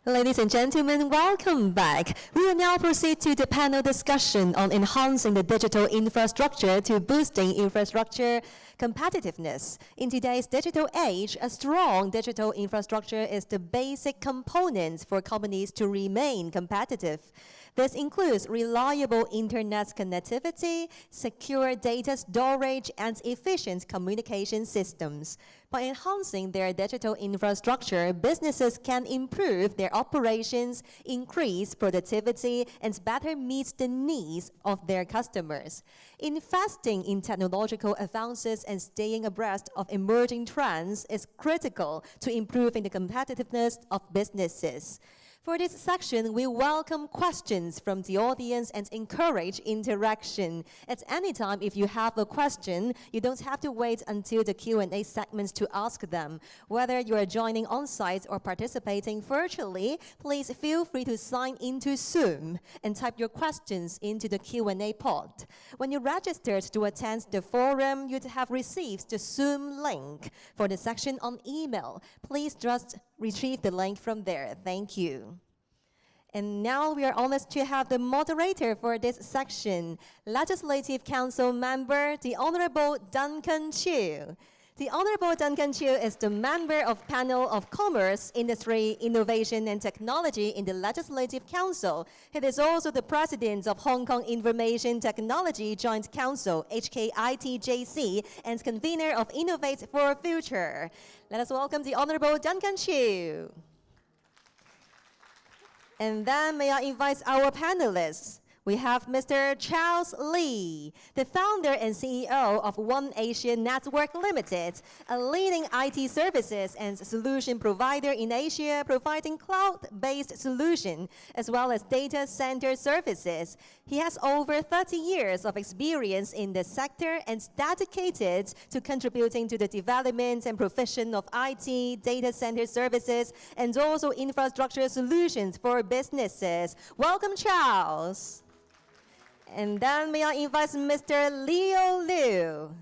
Ladies and gentlemen, welcome back. We will now proceed to the panel discussion on enhancing the digital infrastructure to boosting infrastructure competitiveness. In today's digital age, a strong digital infrastructure is the basic component for companies to remain competitive. This includes reliable internet connectivity, secure data storage, and efficient communication systems. By enhancing their digital infrastructure, businesses can improve their operations, increase productivity, and better meet the needs of their customers. Investing in technological advances and staying abreast of emerging trends is critical to improving the competitiveness of businesses. For this section, we welcome questions from the audience and encourage interaction. At any time, if you have a question, you don't have to wait until the Q&A segments to ask them. Whether you are joining on-site or participating virtually, please feel free to sign into Zoom and type your questions into the Q&A pod. When you registered to attend the forum, you'd have received the Zoom link for the section on email. Please just retrieve the link from there. Thank you. And now we are honored to have the moderator for this section, Legislative Council member, the Honorable Duncan Chiu. The Honorable Duncan Chiu is the member of Panel of Commerce, Industry, Innovation and Technology in the Legislative Council. He is also the President of Hong Kong Information Technology Joint Council, HKITJC, and convener of Innovate for Future. Let us welcome the Honorable Duncan Chiu. And then may I invite our panelists. We have Mr. Charles Lee, the founder and CEO of One Asia Network Limited, a leading IT services and solution provider in Asia, providing cloud-based solutions as well as data center services. He has over 30 years of experience in the sector and is dedicated to contributing to the development and provision of IT, data center services, and also infrastructure solutions for businesses. Welcome, Charles. And then may I invite Mr. Leo Liu,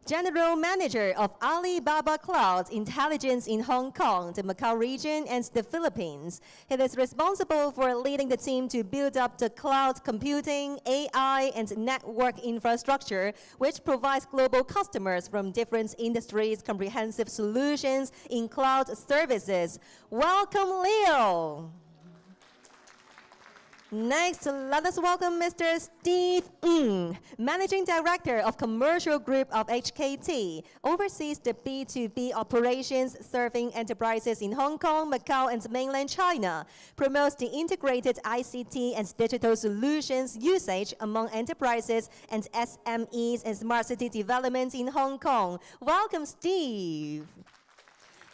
General Manager of Alibaba Cloud Intelligence in Hong Kong, the Macau region, and the Philippines. He is responsible for leading the team to build up the cloud computing, AI, and network infrastructure, which provides global customers from different industries comprehensive solutions in cloud services. Welcome, Leo. Next, let us welcome Mr. Steve Ng, Managing Director of Commercial Group of HKT, oversees the B2B operations serving enterprises in Hong Kong, Macau, and mainland China, promotes the integrated ICT and digital solutions usage among enterprises and SMEs and smart city development in Hong Kong. Welcome, Steve.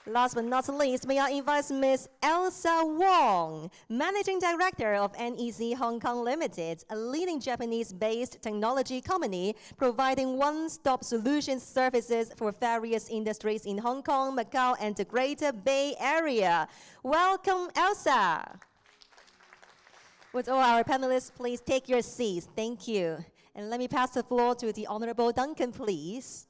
Last but not least, may I invite Ms. Elsa Wong, Managing Director of NEC Hong Kong Limited, a leading Japanese-based technology company providing one-stop solutions services for various industries in Hong Kong, Macau, and the Greater Bay Area. Welcome, Elsa. Would all our panelists please take your seats? Thank you. And let me pass the floor to the Honorable Duncan, please.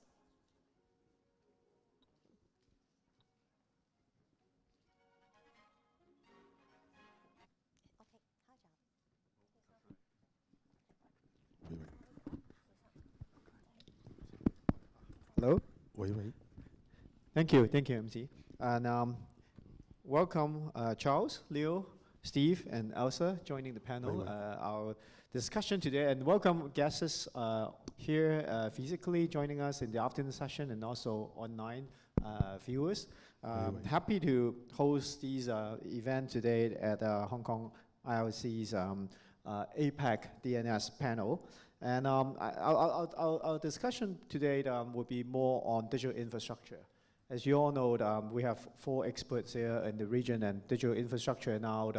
Hello. Wait. Thank you, MC. And welcome, Charles, Leo, Steve, and Elsa joining the panel. Our discussion today, and welcome guests here physically joining us in the afternoon session, and also online viewers. Happy to host this event today at Hong Kong ILC's APAC DNS panel. And our discussion today will be more on digital infrastructure. As you all know, we have 4 experts here in the region, and digital infrastructure now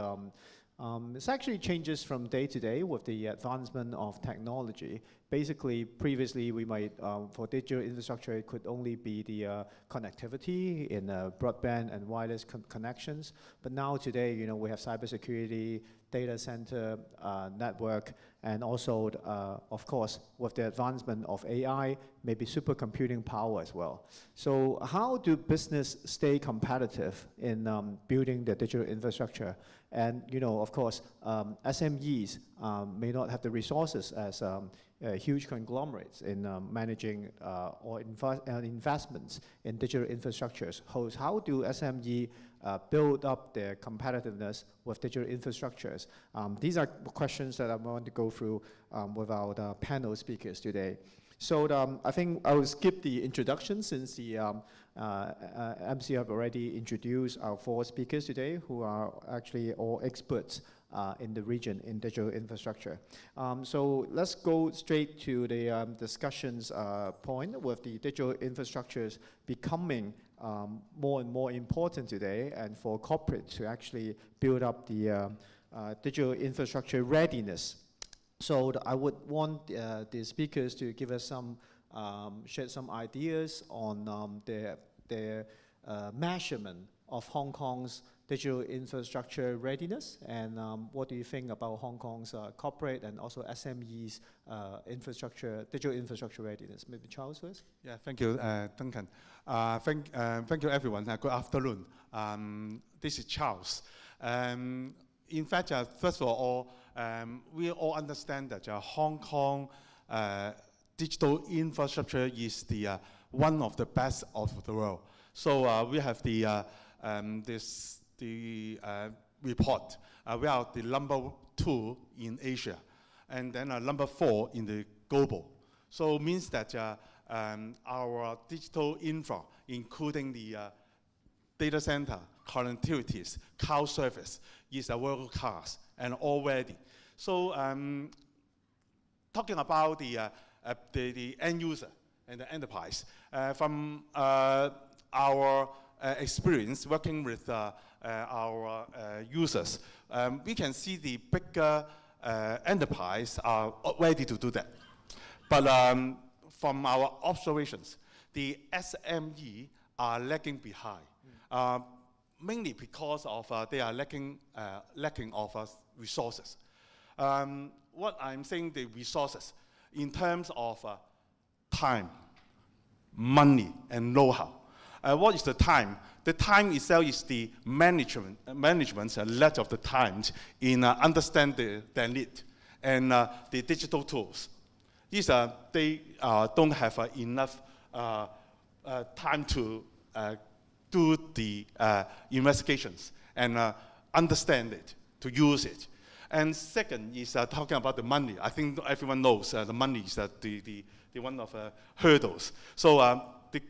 it actually changes from day to day with the advancement of technology. Basically, previously we might, for digital infrastructure, it could only be the connectivity in broadband and wireless connections. But now today, we have cybersecurity, data center, network, and also, of course, with the advancement of AI, maybe supercomputing power as well. So how do business stay competitive in building the digital infrastructure? And, of course, SMEs may not have the resources as huge conglomerates in managing or investments in digital infrastructures. How do SME build up their competitiveness with digital infrastructures? These are questions that I want to go through with our panel speakers today. So I think I will skip the introduction since the MC have already introduced our 4 speakers today, who are actually all experts in the region in digital infrastructure. So let's go straight to the discussions point with the digital infrastructures becoming more and more important today, and for corporate to actually build up the digital infrastructure readiness. So I would want the speakers to give us some, share some ideas on their measurement of Hong Kong's digital infrastructure readiness, and what do you think about Hong Kong's corporate and also SMEs digital infrastructure readiness? Maybe Charles first. Yeah, thank you, Duncan. Thank you, everyone. Good afternoon. This is Charles. In fact, first of all, we all understand that Hong Kong digital infrastructure is the one of the best of the world. So we have the report. We are the #2 in Asia, and then #4 in the global. So it means that our digital infra, including the data center, connectivities, cloud service, is a world class and already. So talking about the end user and the enterprise, from our experience working with our users, we can see the bigger enterprise are ready to do that. But from our observations, the SME are lagging behind, mainly because of they are lacking of resources. What I'm saying, the resources in terms of time, money, and know-how. What is the time? The time itself is the management's lack of the time in understand their need and the digital tools. These they don't have enough time to do the investigations and understand it, to use it. And second is talking about the money. I think everyone knows the money is the one of hurdles. So the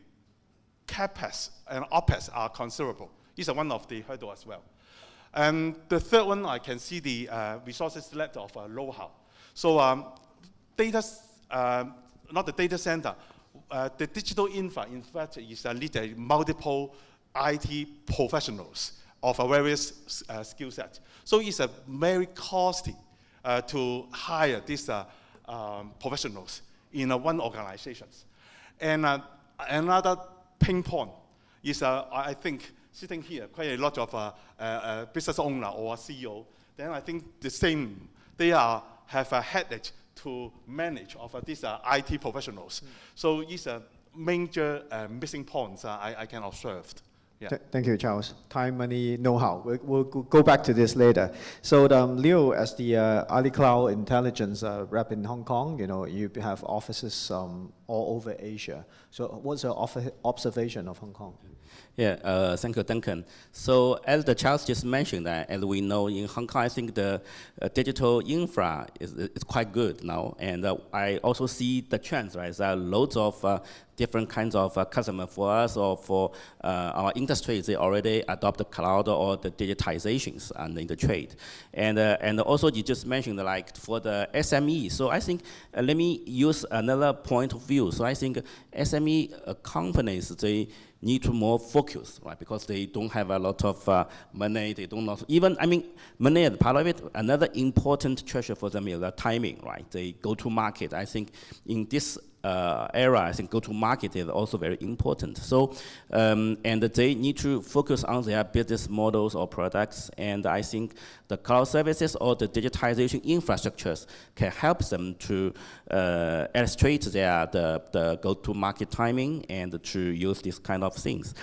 CapEx and OpEx are considerable. These are one of the hurdles as well. And the third one, I can see the resources lack of know-how. So not the data center, the digital infra, in fact, is need multiple IT professionals of a various skill set. So it's very costly to hire these professionals in one organization. And another pain point is, I think, sitting here, quite a lot of business owner or CEO, then I think the same, they have a headache to manage of these IT professionals. So it's a major missing points I can observe. Yeah. Thank you, Charles. Time, money, know-how. We'll go back to this later. So Leo, as the Ali Cloud Intelligence rep in Hong Kong, you have offices all over Asia. So what's your observation of Hong Kong? Yeah, thank you, Duncan. So as the Charles just mentioned, as we know in Hong Kong, I think the digital infra is quite good now. And I also see the trends, right? There are loads of different kinds of customers for us or for our industry. They already adopt the cloud or the digitizations and in the trade. And also you just mentioned like for the SME. So I think, let me use another point of view. So I think SME companies, they need to more focus, right? Because they don't have a lot of money. They don't know, even, I mean, money is part of it. Another important treasure for them is the timing, right? They go to market. I think in this era, I think go-to-market is also very important. So, and they need to focus on their business models or products, and I think the cloud services or the digitization infrastructures can help them to illustrate the go-to-market timing and to use these kind of things.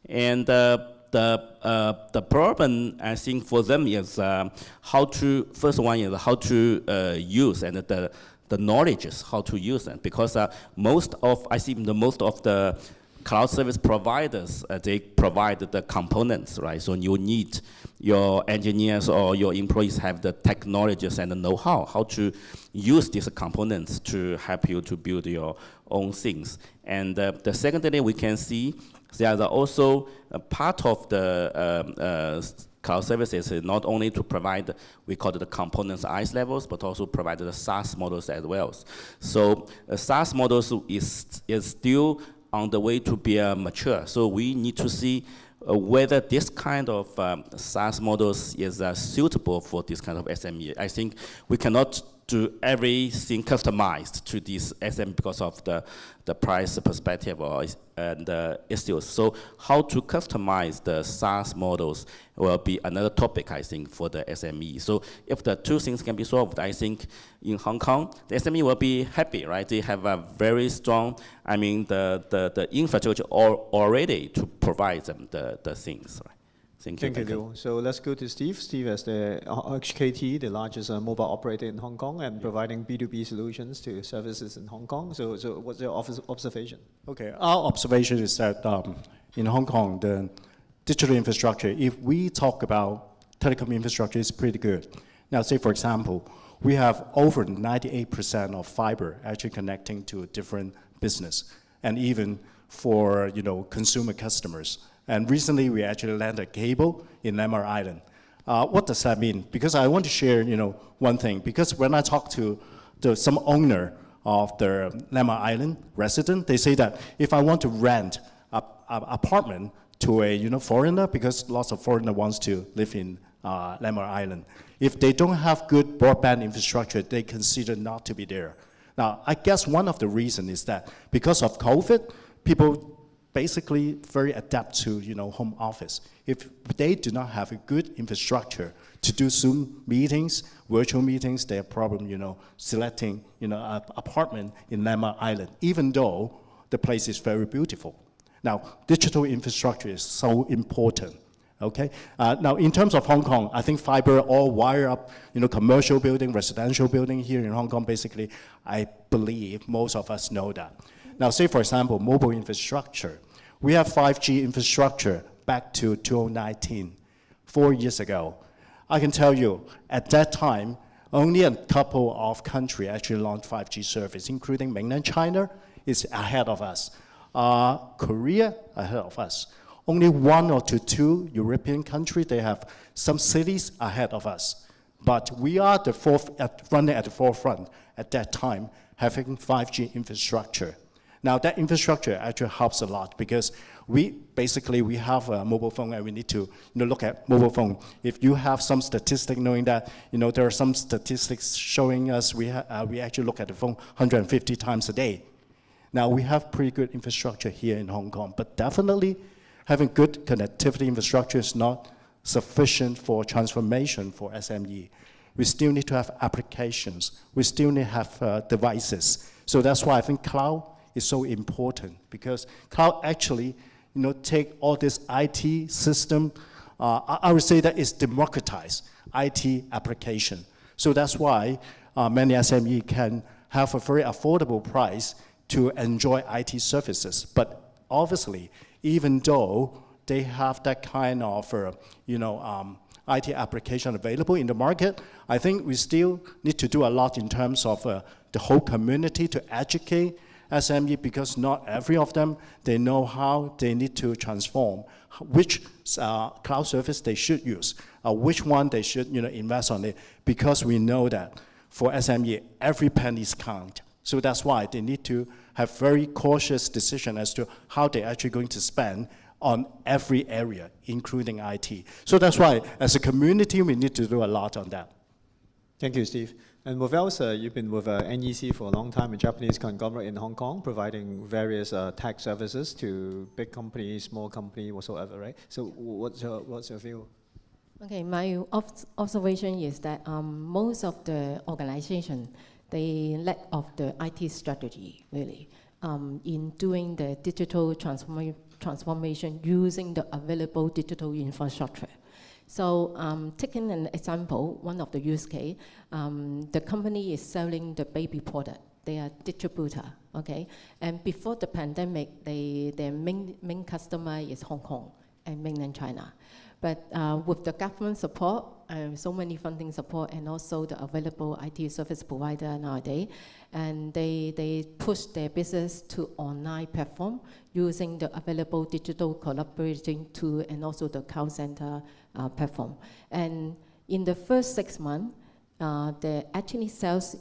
And the problem, I think, for them is how to, first one is how to use, and the knowledge is how to use them, because most of the cloud service providers, they provide the components, right? So you need your engineers or your employees have the technologies and the know-how, how to use these components to help you to build your own things. And the second thing we can see, there are also a part of the cloud services is not only to provide, we call it the components IaaS levels, but also provide the SaaS models as well. So SaaS models is still on the way to be mature. So we need to see whether this kind of SaaS models is suitable for this kind of SME. I think we cannot do everything customized to this SME because of the price perspective and issues. So how to customize the SaaS models will be another topic, I think, for the SME. So if the two things can be solved, I think in Hong Kong, the SME will be happy, right? They have a very strong, I mean, the infrastructure already to provide them the things, right? Thank you. Thank you, Liu. So let's go to Steve. Steve is the OGCIO, the largest mobile operator in Hong Kong, and providing B2B solutions to services in Hong Kong. So what's your observation? Okay, our observation is that in Hong Kong, the digital infrastructure, if we talk about telecom infrastructure, is pretty good. Now, say for example, we have over 98% of fiber actually connecting to a different business, and even for consumer customers. And recently, we actually landed a cable in Lamar Island. What does that mean? Because I want to share, one thing. Because when I talk to some owner of the Lamar Island resident, they say that if I want to rent an apartment to a foreigner, because lots of foreigner wants to live in Lamar Island, if they don't have good broadband infrastructure, they consider not to be there. Now, I guess one of the reasons is that because of COVID, people basically very adept to home office. If they do not have a good infrastructure to do Zoom meetings, virtual meetings, they have problem selecting an apartment in Lamar Island, even though the place is very beautiful. Now, digital infrastructure is so important. Okay. Now, in terms of Hong Kong, I think fiber all wire up, commercial building, residential building here in Hong Kong. Basically, I believe most of us know that. Now, say for example, mobile infrastructure. We have 5G infrastructure back to 2019, 4 years ago. I can tell you, at that time, only a couple of countries actually launched 5G service, including mainland China is ahead of us. Korea ahead of us. Only one or two European countries, they have some cities ahead of us. But we are running at the forefront at that time, having 5G infrastructure. Now that infrastructure actually helps a lot because we have a mobile phone and we need to look at mobile phone. If you have some statistic knowing that there are some statistics showing us we actually look at the phone 150 times a day. Now we have pretty good infrastructure here in Hong Kong, but definitely having good connectivity infrastructure is not sufficient for transformation for SME. We still need to have applications. We still need to have devices. So that's why I think cloud is so important because cloud actually, take all this IT system. I would say that it's democratized IT application. So that's why many SME can have a very affordable price to enjoy IT services. But obviously, even though they have that kind of, IT application available in the market, I think we still need to do a lot in terms of the whole community to educate SME because not every of them, they know how they need to transform, which cloud service they should use, which one they should invest on it, because we know that for SME, every penny counts. So that's why they need to have very cautious decision as to how they're actually going to spend on every area, including IT. So that's why, as a community, we need to do a lot on that. Thank you, Steve. And with Elsa, you've been with NEC for a long time, a Japanese conglomerate in Hong Kong, providing various tech services to big companies, small companies, whatsoever, right? So what's your view? Okay, my observation is that most of the organization, they lack of the IT strategy, really, in doing the digital transformation using the available digital infrastructure. So taking an example, one of the use case, the company is selling the baby product. They are distributor, okay? And before the pandemic, their main customer is Hong Kong and mainland China. But with the government support, so many funding support, and also the available IT service provider nowadays, and they push their business to online platform using the available digital collaborating tool and also the call center platform. And in the first 6 months, the actually sales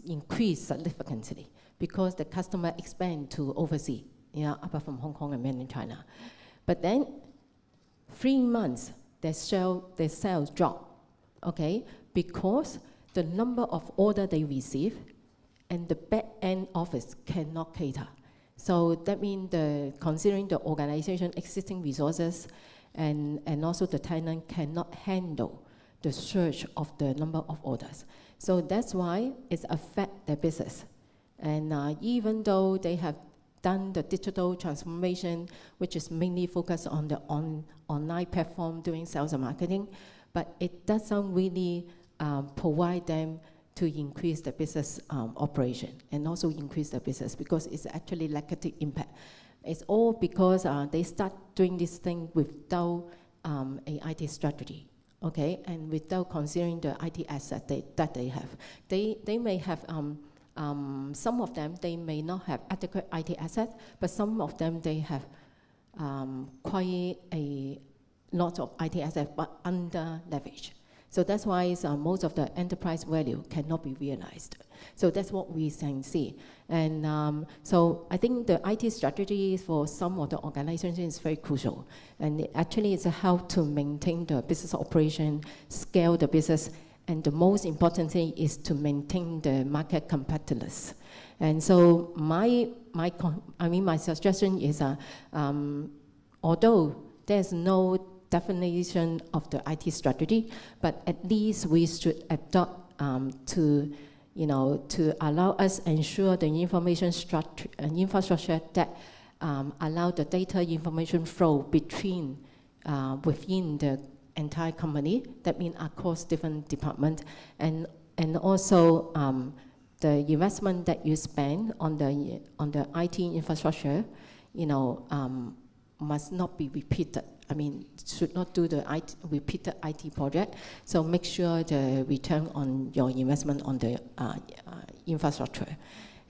increased significantly because the customer expand to overseas, apart from Hong Kong and mainland China. But then 3 months, their sales drop, okay? Because the number of order they receive and the back-end office cannot cater. So that means considering the organization existing resources and also the tenant cannot handle the surge of the number of orders. So that's why it affects their business. And even though they have done the digital transformation, which is mainly focused on the online platform doing sales and marketing, but it doesn't really provide them to increase the business operation and also increase the business because it's actually negative impact. It's all because they start doing this thing without a IT strategy, okay, and without considering the IT asset that they have. They may have some of them, they may not have adequate IT assets, but some of them, they have quite a lot of IT assets, but under leverage. So that's why most of the enterprise value cannot be realized. So that's what we can see. And so I think the IT strategy for some of the organizations is very crucial. And actually it's a how to maintain the business operation, scale the business, and the most important thing is to maintain the market competitiveness. And so my suggestion is, although there's no definition of the IT strategy, but at least we should adopt to allow us ensure the information structure and infrastructure that allow the data information flow between within the entire company. That means across different departments, and also the investment that you spend on the IT infrastructure, must not be repeated. I mean, should not do the repeated IT project. So make sure the return on your investment on the infrastructure.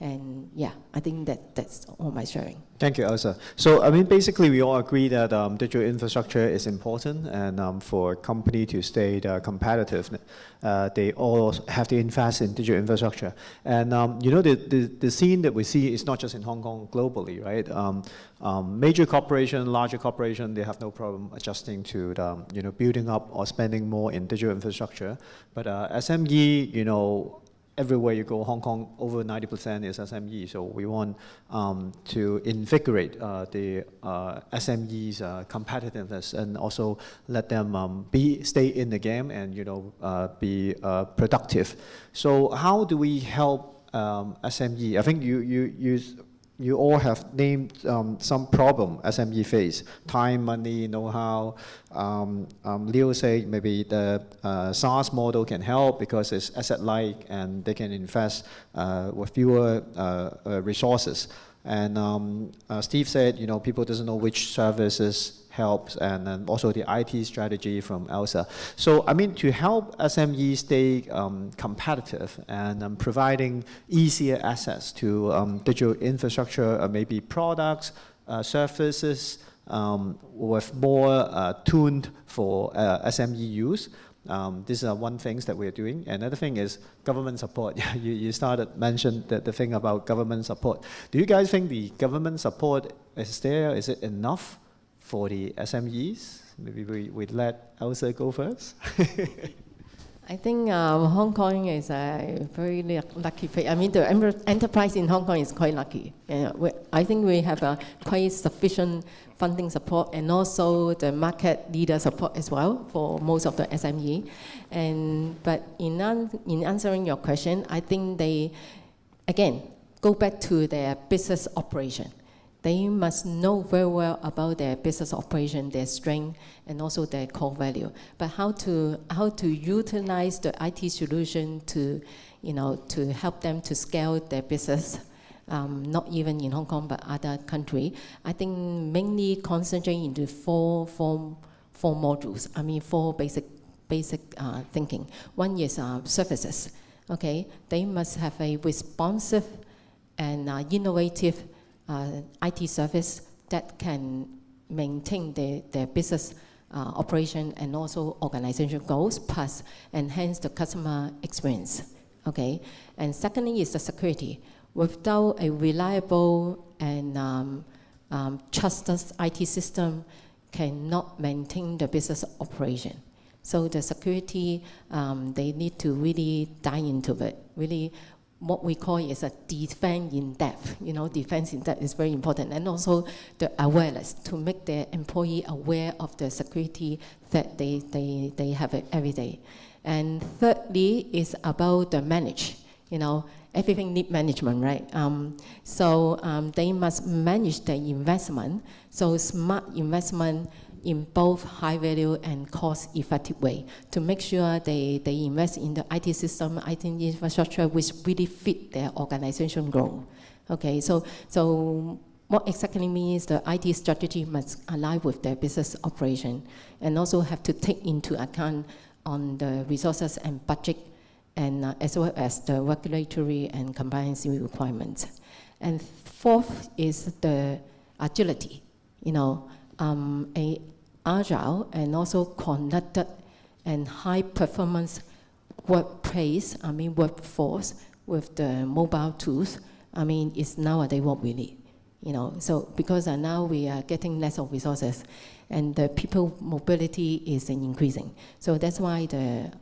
And yeah, I think that's all my sharing. Thank you, Elsa. So, I mean, basically, we all agree that digital infrastructure is important, and for a company to stay competitive, they all have to invest in digital infrastructure. And, the scene that we see is not just in Hong Kong, globally, right? Major corporation, larger corporation, they have no problem adjusting to, building up or spending more in digital infrastructure. But SME, everywhere you go, Hong Kong, over 90% is SME. So we want to invigorate the SMEs' competitiveness and also let them stay in the game and be productive. So how do we help SME? I think you all have named some problem SME face: time, money, know-how. Leo said maybe the SaaS model can help because it's asset-like and they can invest with fewer resources. And Steve said, people doesn't know which services helps, and then also the IT strategy from Elsa. So, I mean, to help SMEs stay competitive and providing easier access to digital infrastructure, maybe products, services with more tuned for SME use. These are one things that we're doing. Another thing is government support. You mentioned the thing about government support. Do you guys think the government support is there? Is it enough for the SMEs? Maybe we let Elsa go first. I think Hong Kong is a very lucky place. I mean, the enterprise in Hong Kong is quite lucky. I think we have a quite sufficient funding support and also the market leader support as well for most of the SME. But in answering your question, I think they, again, go back to their business operation. They must know very well about their business operation, their strength, and also their core value. But how to utilize the IT solution to, to help them to scale their business, not even in Hong Kong but other countries. I think mainly concentrate into four modules. I mean, four basic thinking. One is services. Okay, they must have a responsive and innovative IT service that can maintain their business operation and also organizational goals, plus enhance the customer experience. Okay, and secondly is the security. Without a reliable and trusted IT system, cannot maintain the business operation. So the security, they need to really dive into it. Really, what we call is a defense in depth. Defense in depth is very important. And also the awareness, to make their employee aware of the security that they have it every day. And thirdly is about the manage. Everything needs management, right? So they must manage the investment. So smart investment in both high value and cost effective way to make sure they invest in the IT system, IT infrastructure which really fit their organization goal. Okay, so what exactly means the IT strategy must align with their business operation and also have to take into account on the resources and budget and as well as the regulatory and compliance requirements. And fourth is the agility. A agile and also connected and high performance workforce with the mobile tools, is nowadays what we need. So because now we are getting less of resources and the people mobility is increasing. So that's why the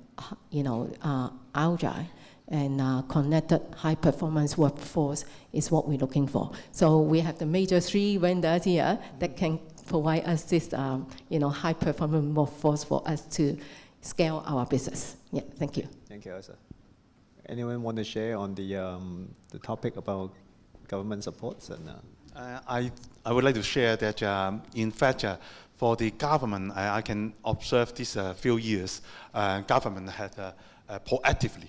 agile and connected high performance workforce is what we're looking for. So we have the major three vendors here that can provide us this high performance workforce for us to scale our business. Yeah, thank you. Thank you, Elsa. Anyone want to share on the topic about government supports? And I would like to share that in fact for the government, I can observe this few years, government had proactively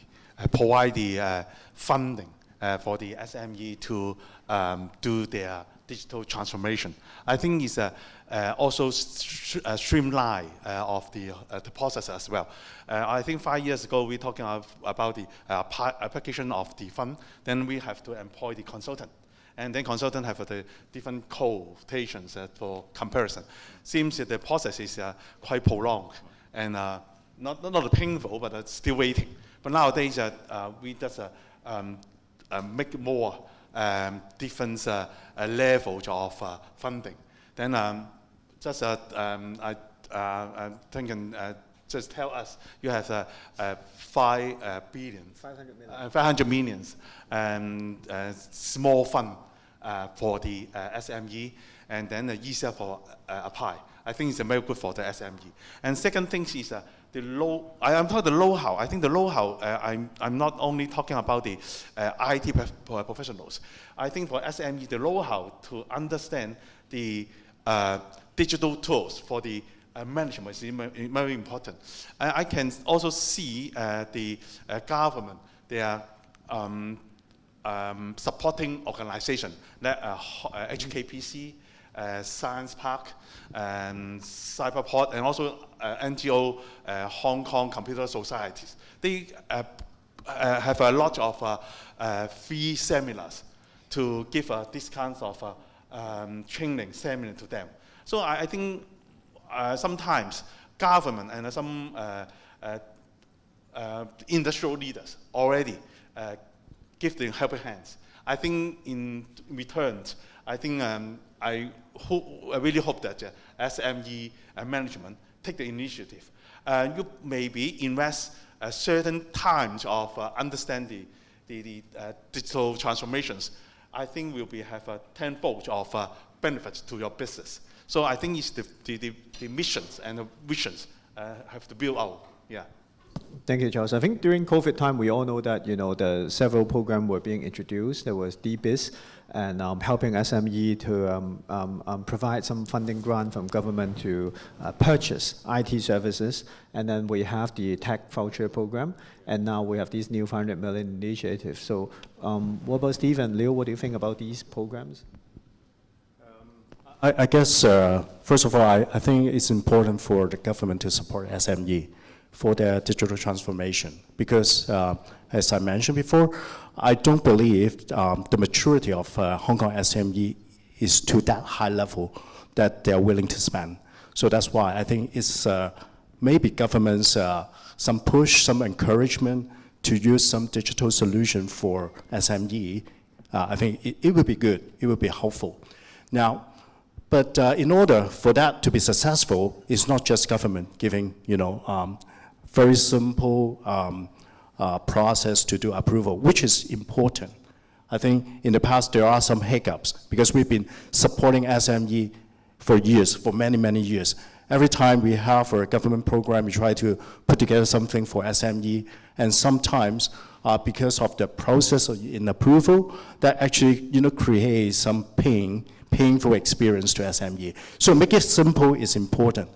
provide the funding for the SME to do their digital transformation. I think it's also streamline of the process as well. I think 5 years ago we talking about the application of the fund. Then we have to employ the consultant, and then consultant have the different quotations for comparison. Seems that the process is quite prolonged and not painful, but still waiting. But nowadays we just make more different levels of funding. Then just I think just tell us you have 5 billion, 500 millions small fund for the SME, and then easier for apply. I think it's very good for the SME. And second thing is the low. I'm talking the know-how. I think the know-how. I'm not only talking about the IT professionals. I think for SME, the know-how to understand the digital tools for the management is very important. I can also see the government, they are supporting organization like HKPC, Science Park, Cyberport, and also NGO, Hong Kong Computer Societies. They have a lot of free seminars to give discounts of training seminar to them. So I think sometimes government and some industrial leaders already give the helping hands. I think in return, I think I really hope that SME management take the initiative. You maybe invest certain times of understand the digital transformations, I think will have a tenfold of benefits to your business. So I think it's the missions and the visions have to build out. Yeah. Thank you, Charles. I think during COVID time, we all know that the several programs were being introduced. There was DBIS and helping SME to provide some funding grant from government to purchase IT services. And then we have the tech voucher program, and now we have these new 500 million initiatives. So what about Steve and Leo? What do you think about these programs? I guess, first of all, I think it's important for the government to support SME for their digital transformation. Because, as I mentioned before, I don't believe the maturity of Hong Kong SME is to that high level that they're willing to spend. So that's why I think it's maybe government's some push, some encouragement to use some digital solution for SME. I think it would be good, it would be helpful. Now, but in order for that to be successful, it's not just government giving, very simple process to do approval, which is important. I think in the past there are some hiccups because we've been supporting SME for years, for many, many years. Every time we have a government program, we try to put together something for SME, and sometimes because of the process in approval, that actually creates some painful experience to SME. So make it simple is important.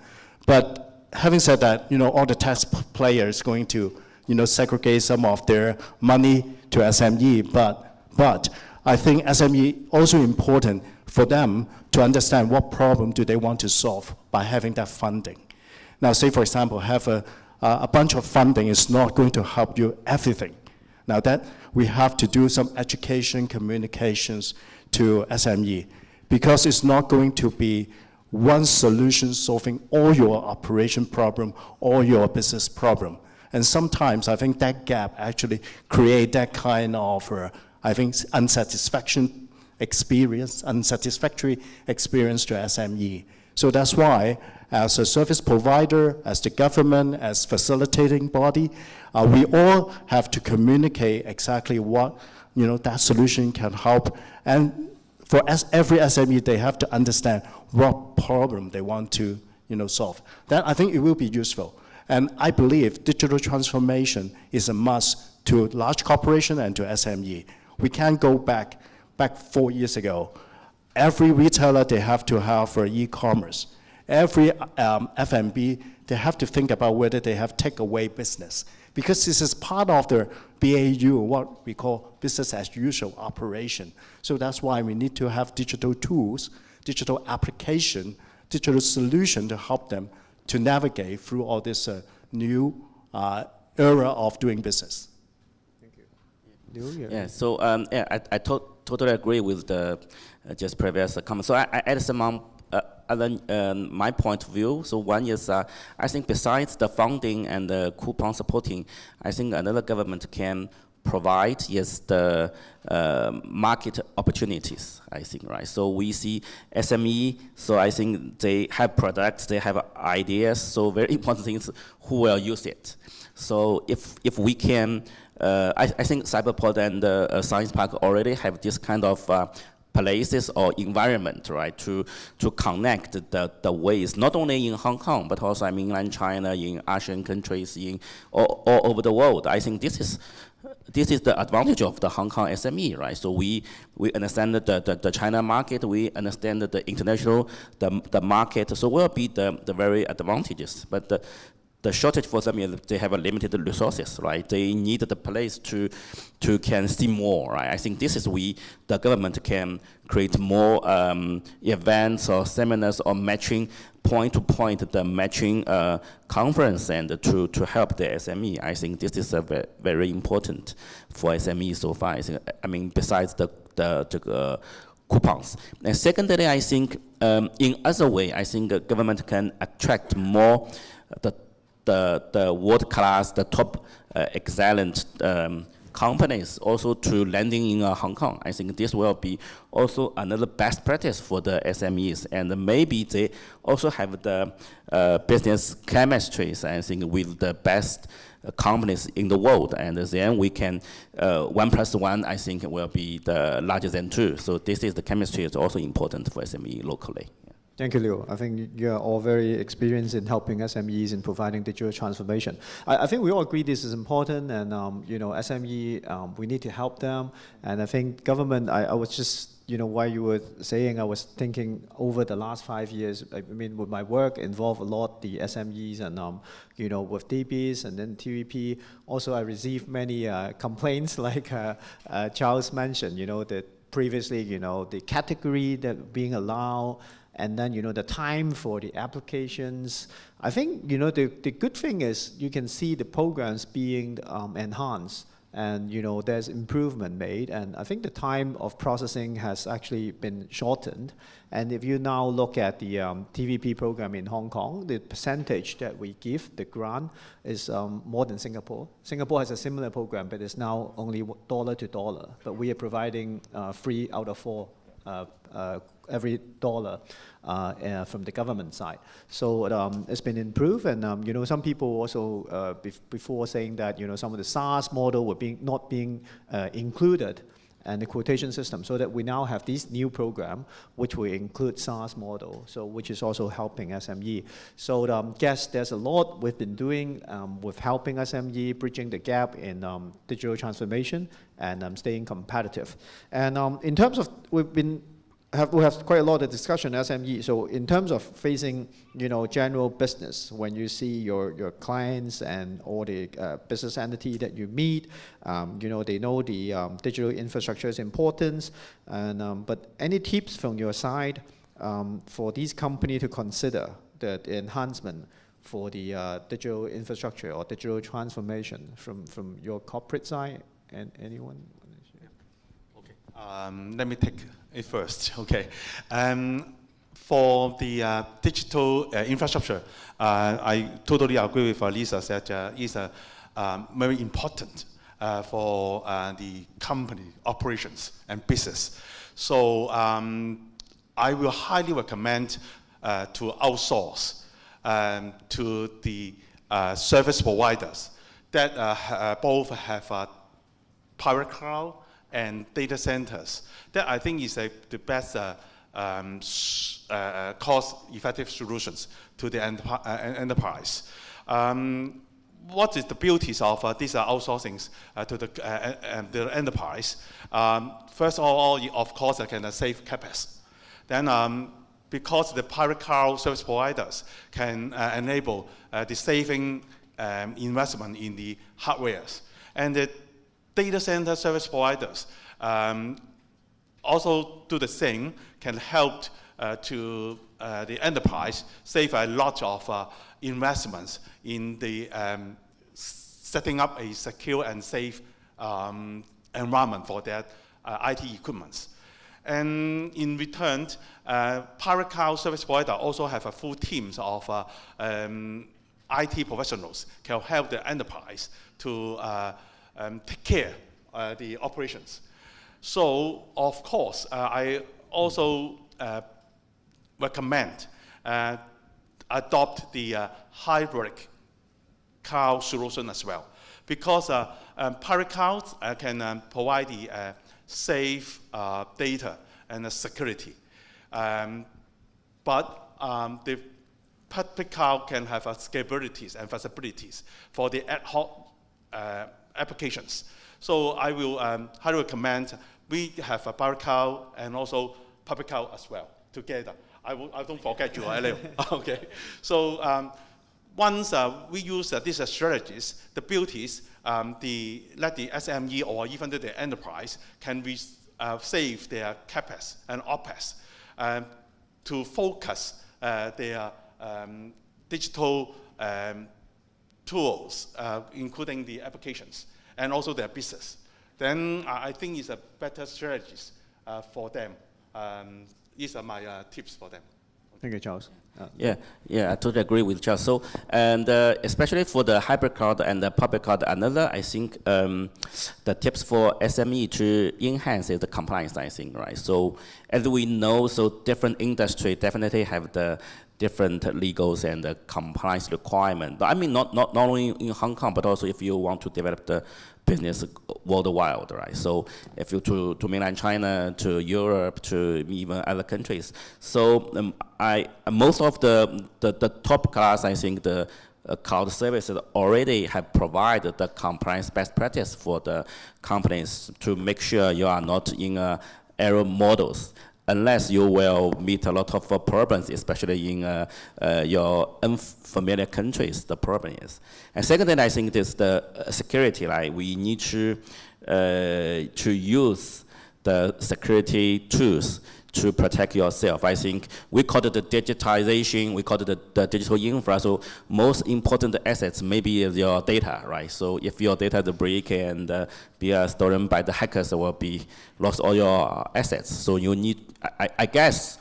But having said that, all the tax players going to, segregate some of their money to SME, but I think SME also important for them to understand what problem do they want to solve by having that funding. Now, say for example, have a bunch of funding is not going to help you everything. Now that we have to do some education, communications to SME, because it's not going to be one solution solving all your operation problem, all your business problem. And sometimes I think that gap actually create that kind of, I think, unsatisfactory experience to SME. So that's why, as a service provider, as the government, as facilitating body, we all have to communicate exactly what that solution can help. And for every SME, they have to understand what problem they want to solve. Then I think it will be useful. And I believe digital transformation is a must to large corporation and to SME. We can't go back 4 years ago. Every retailer, they have to have e-commerce. Every F&B, they have to think about whether they have takeaway business. Because this is part of the BAU, what we call business as usual operation. So that's why we need to have digital tools, digital application, digital solution to help them to navigate through all this new era of doing business. Thank you. Yeah, so I totally agree with the just previous comment. So I add some my point of view. So one is, I think besides the funding and the coupon supporting, I think another government can provide is the market opportunities, I think, right? So we see SME, so I think they have products, they have ideas, so very important things, who will use it. So if we can, I think Cyberport and Science Park already have this kind of places or environment, right, to connect the ways, not only in Hong Kong, but also in mainland China, in Asian countries, in all over the world. I think this is the advantage of the Hong Kong SME, right? So we understand the China market, we understand the international, the market, so will be the very advantages. But the shortage for them is they have a limited resources, right? They need the place to can see more, right? I think this is the government can create more events or seminars or matching point to point, the matching conference and to help the SME. I think this is very important for SME so far. I mean, besides the coupons. And secondly, I think in other way, I think the government can attract more the world class, the top excellent companies also to landing in Hong Kong. I think this will be also another best practice for the SMEs, and maybe they also have the business chemistries, I think, with the best companies in the world, and then we can 1 + 1, I think, will be the larger than 2. So this is the chemistry is also important for SME locally. Thank you, Liu. I think you're all very experienced in helping SMEs in providing digital transformation. I think we all agree this is important, and you know, SME, we need to help them. And I think government, I was just, you know, while you were saying, I was thinking over the last 5 years, I mean, with my work involved a lot the SMEs, and you know, with DBs and then TVP. Also, I received many complaints, like Charles mentioned, you know, that previously, you know, the category that being allowed, and then, you know, the time for the applications. I think, you know, the good thing is you can see the programs being enhanced, and, you know, there's improvement made. And I think the time of processing has actually been shortened. And if you now look at the TVP program in Hong Kong, the percentage that we give, the grant, is more than Singapore. Singapore has a similar program, but it's now only dollar to dollar. But we are providing 3 out of 4 every dollar from the government side. So it's been improved, and you know, some people also before saying that, you know, some of the SaaS model were not being included and the quotation system, so that we now have this new program which will include SaaS model, so which is also helping SME. So yes, there's a lot we've been doing with helping SME, bridging the gap in digital transformation, and staying competitive. And in terms of, we have quite a lot of discussion SME. So in terms of facing, you know, general business, when you see your clients and all the business entity that you meet, you know, they know the digital infrastructure's importance. And but any tips from your side for these companies to consider the enhancement for the digital infrastructure or digital transformation from your corporate side? And anyone? Okay. Let me take it first. Okay. For the digital infrastructure, I totally agree with Lisa that it's very important for the company operations and business. So I will highly recommend to outsource to the service providers that both have private cloud and data centers. That I think is the best cost-effective solutions to the enterprise. What is the beauties of these outsourcings to the enterprise? First of all, of course, I can save CapEx. Then, because the private cloud service providers can enable the saving investment in the hardwares, and the data center service providers also do the same, can help to the enterprise save a lot of investments in the setting up a secure and safe environment for their IT equipments. And in return, private cloud service providers also have a full teams of IT professionals can help the enterprise to take care of the operations. So, of course, I also recommend adopt the hybrid cloud solution as well, because private clouds can provide the safe data and the security, but the public cloud can have scalabilities and flexibilities for the ad hoc applications. So I will highly recommend we have a private cloud and also public cloud as well together. I don't forget you, Leo. Okay. So once we use these strategies, the beauties, let the SME or even the enterprise can save their CapEx and OpEx to focus their digital tools, including the applications, and also their business. Then I think it's a better strategies for them. These are my tips for them. Thank you, Charles. Yeah, I totally agree with Charles. So, and especially for the hybrid cloud and the public cloud, another, I think, the tips for SME to enhance is the compliance, I think, right? So, as we know, so different industry definitely have the different legals and the compliance requirement. I mean, not only in Hong Kong, but also if you want to develop the business worldwide, right? So if you to mainland China, to Europe, to even other countries. So most of the top class, I think the cloud services already have provided the compliance best practice for the companies to make sure you are not in error models, unless you will meet a lot of problems, especially in your unfamiliar countries, the problem is. And second thing, I think is the security, right? We need to use the security tools to protect yourself. I think we call it the digitization, we call it the digital infra. So most important assets maybe is your data, right? So if your data is break and be stolen by the hackers, will be lost all your assets. So you need, I guess,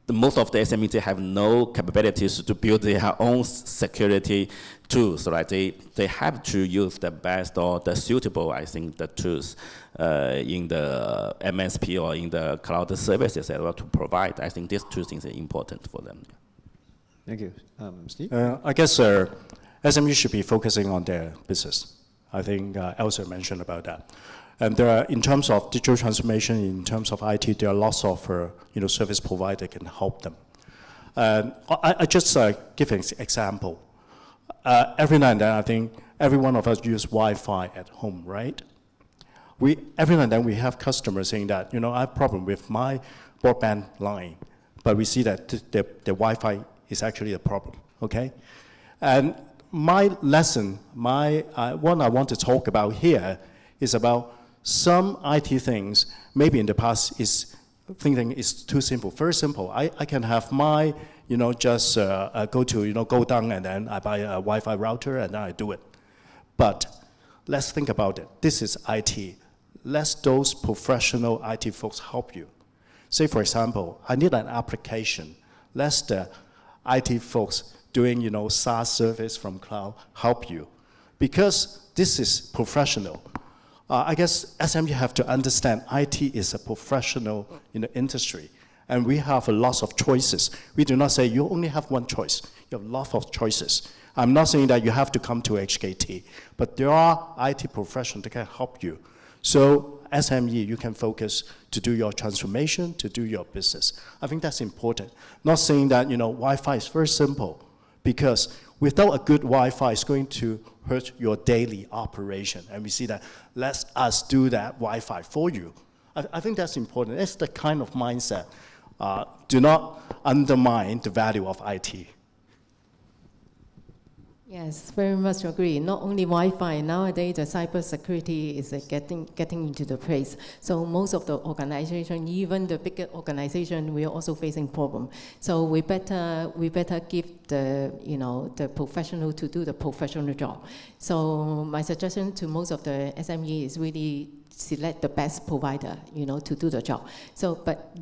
most of the SMEs, they have no capabilities to build their own security tools, right? They have to use the best or the suitable, I think, the tools in the MSP or in the cloud services as well to provide. I think these two things are important for them. Thank you. Steve? I guess SME should be focusing on their business. I think Elsa mentioned about that. And there are, in terms of digital transformation, in terms of IT, there are lots of service providers can help them. I just give an example. Every now and then, I think every one of us use Wi-Fi at home, right? Every now and then we have customers saying that, I have a problem with my broadband line, but we see that the Wi-Fi is actually a problem, okay? And my lesson, one I want to talk about here is about some IT things, maybe in the past thinking is too simple. Very simple. I can have my, just go to, Godang and then I buy a Wi-Fi router and then I do it. But let's think about it. This is IT. Let those professional IT folks help you. Say, for example, I need an application. Let the IT folks doing, SaaS service from cloud help you. Because this is professional. I guess SME have to understand IT is a professional industry, and we have a lot of choices. We do not say you only have one choice. You have a lot of choices. I'm not saying that you have to come to HKT, but there are IT professionals that can help you. So SME, you can focus to do your transformation, to do your business. I think that's important. Not saying that Wi-Fi is very simple, because without a good Wi-Fi, it's going to hurt your daily operation. And we see that, let us do that Wi-Fi for you. I think that's important. It's the kind of mindset. Do not undermine the value of IT. Yes, very much agree. Not only Wi-Fi, nowadays the cybersecurity is getting into the place. So most of the organization, even the bigger organization, we are also facing problem. So we better give the professional to do the professional job. So my suggestion to most of the SME is really select the best provider, to do the job. So, but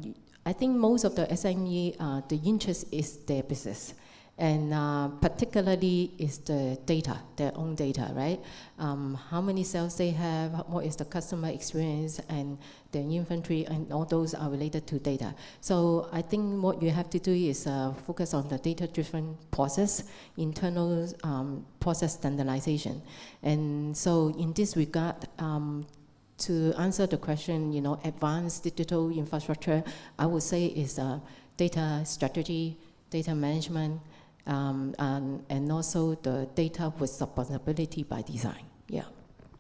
I think most of the SME, the interest is their business. And particularly is the data, their own data, right? How many sales they have, what is the customer experience, and their inventory, and all those are related to data. So I think what you have to do is focus on the data-driven process, internal process standardization. And so in this regard, to answer the question, advanced digital infrastructure, I would say is data strategy, data management, and also the data with responsibility by design. Yeah.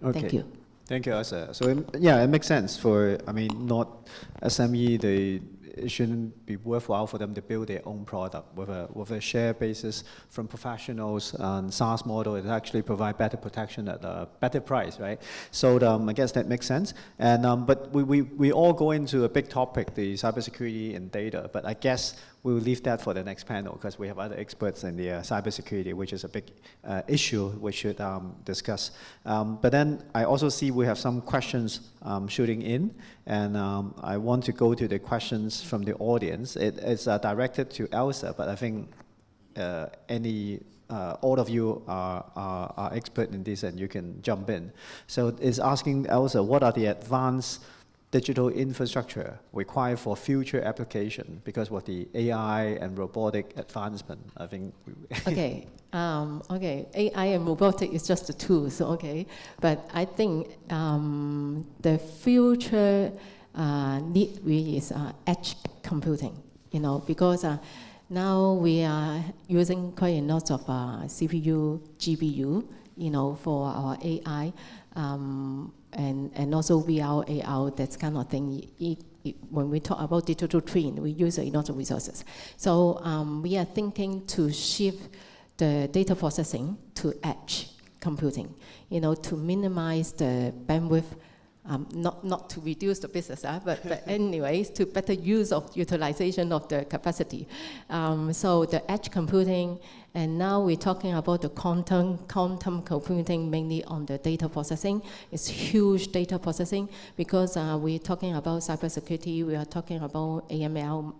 Okay. Thank you. Thank you, Elsa. So it makes sense for, not SME, it shouldn't be worthwhile for them to build their own product with a share basis from professionals and SaaS model. It actually provide better protection at a better price, right? So I guess that makes sense. And but we all go into a big topic, the cybersecurity and data. But I guess we'll leave that for the next panel because we have other experts in the cybersecurity, which is a big issue we should discuss. But then I also see we have some questions shooting in, and I want to go to the questions from the audience. It's directed to Elsa, but I think all of you are expert in this and you can jump in. So it's asking Elsa, what are the advanced digital infrastructure required for future application because of the AI and robotic advancement? I think. Okay. Okay. AI and robotic is just a tool. So okay, but I think the future need really is edge computing. You know, because now we are using quite a lot of CPU, GPU. You know, for our AI. And also VR, AR, that kind of thing. When we talk about digital twin, we use a lot of resources. So we are thinking to shift the data processing to edge computing, you know, to minimize the bandwidth, not to reduce the business, but anyways, to better use of utilization of the capacity. So the edge computing, and now we're talking about the quantum computing mainly on the data processing. It's huge data processing because we're talking about cybersecurity, we are talking about AML,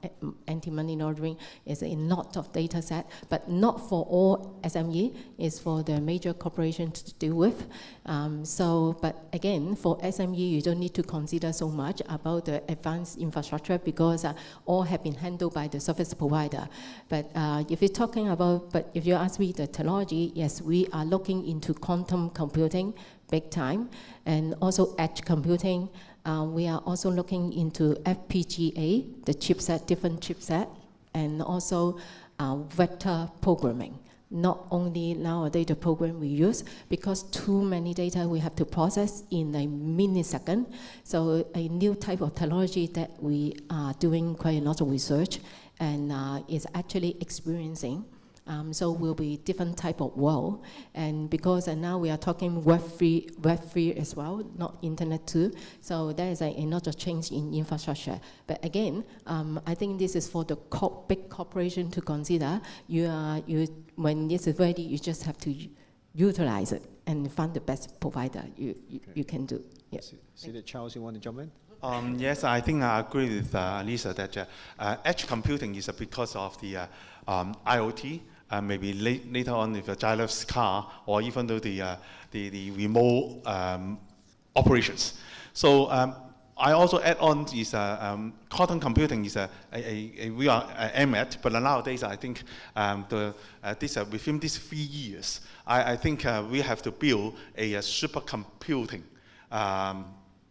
anti-money laundering. It's a lot of data set, but not for all SME, it's for the major corporations to deal with. But again, for SME, you don't need to consider so much about the advanced infrastructure because all have been handled by the service provider. But if you're talking about, if you ask me the technology, yes, we are looking into quantum computing big time, and also edge computing. We are also looking into FPGA, the chipset, different chipset, and also vector programming. Not only nowadays the program we use, because too many data we have to process in a millisecond. So a new type of technology that we are doing quite a lot of research and is actually experiencing. So will be different type of world, and because now we are talking web free as well, not internet too. So there is a lot of change in infrastructure. But again, I think this is for the big corporation to consider. When this is ready, you just have to utilize it and find the best provider you can do. Yeah. See that, Charles, you want to jump in? Yes, I think I agree with Lisa that edge computing is because of the IoT. Maybe later on with a driverless car, or even though the remote operations. So I also add on is quantum computing is we are aim at, but nowadays I think within these 3 years, I think we have to build a supercomputing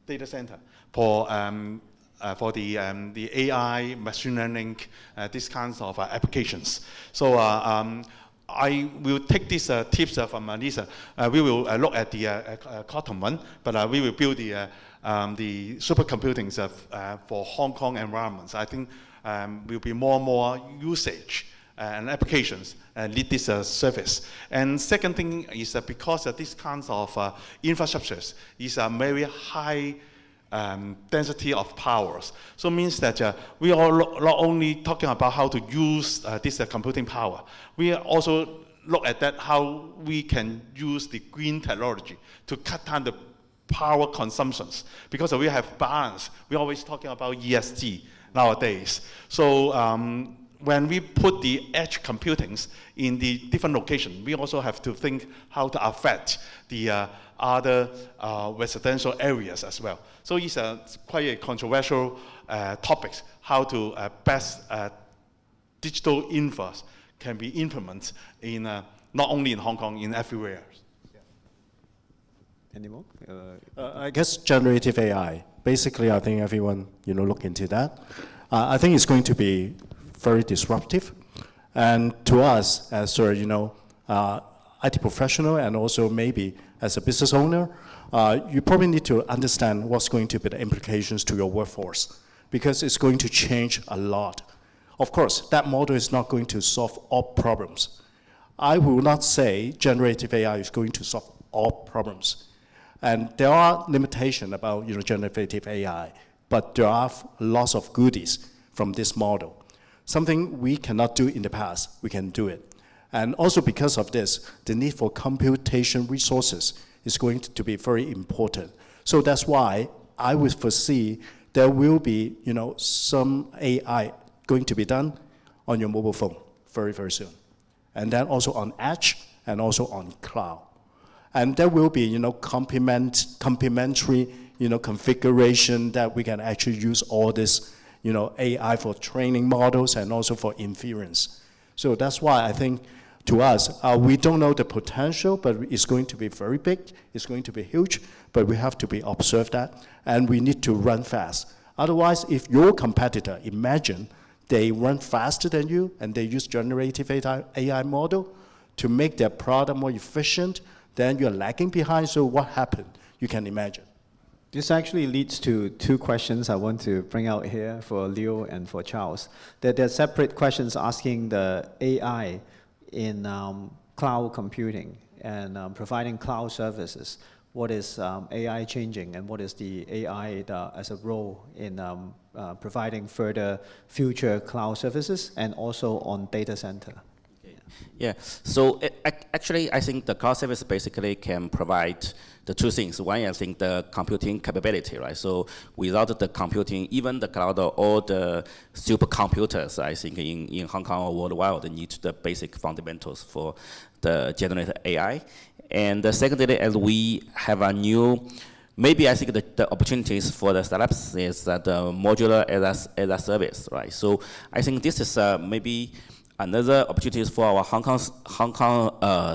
data center for the AI, machine learning, these kinds of applications. So I will take these tips from Lisa. We will look at the quantum one, but we will build the supercomputings for Hong Kong environments. I think will be more and more usage and applications need this service. And second thing is because these kinds of infrastructures is a very high density of powers. So it means that we are not only talking about how to use this computing power, we also look at that how we can use the green technology to cut down the power consumptions. Because we have balance, we're always talking about ESG nowadays. So when we put the edge computings in the different locations, we also have to think how to affect the other residential areas as well. So it's quite a controversial topic, how to best digital infra can be implemented in not only in Hong Kong, in everywhere. Any more? I guess generative AI. Basically, I think everyone look into that. I think it's going to be very disruptive, and to us as IT professional and also maybe as a business owner, you probably need to understand what's going to be the implications to your workforce, because it's going to change a lot. Of course, that model is not going to solve all problems. I will not say generative AI is going to solve all problems. And there are limitations about generative AI, but there are lots of goodies from this model. Something we cannot do in the past, we can do it. And also because of this, the need for computation resources is going to be very important. So that's why I would foresee there will be, some AI going to be done on your mobile phone very, very soon. And then also on edge and also on cloud. And there will be, complementary, configuration that we can actually use all this, AI for training models and also for inference. So that's why I think to us, we don't know the potential, but it's going to be very big, it's going to be huge, but we have to be observe that, and we need to run fast. Otherwise, if your competitor, imagine, they run faster than you, and they use generative AI model to make their product more efficient, then you're lagging behind, so what happened? You can imagine. This actually leads to two questions I want to bring out here for Leo and for Charles. There are separate questions asking the AI in cloud computing and providing cloud services. What is AI changing, and what is the AI as a role in providing further future cloud services and also on data center? Yeah, so actually I think the cloud service basically can provide the two things. One, I think the computing capability, right? So without the computing, even the cloud or all the supercomputers, I think in Hong Kong or worldwide, they need the basic fundamentals for the generated AI. And secondly, as we have a new, maybe I think the opportunities for the startups is that the modular as a service, right? So I think this is maybe another opportunities for our Hong Kong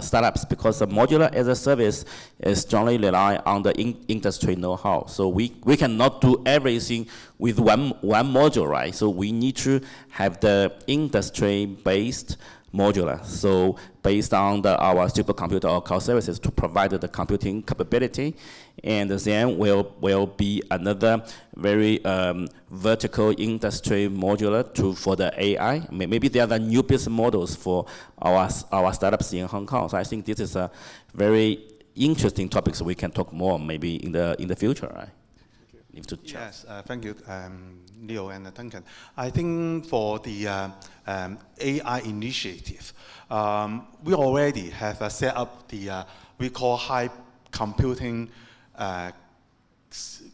startups, because the modular as a service is strongly rely on the industry know-how. So we cannot do everything with one module, right? So we need to have the industry-based modular. So based on our supercomputer or cloud services to provide the computing capability, and then will be another very vertical industry modular for the AI. Maybe there are the new business models for our startups in Hong Kong. So I think this is a very interesting topic, so we can talk more maybe in the future, right? Yes, thank you, Leo and Duncan. I think for the AI initiative, we already have set up the we call high computing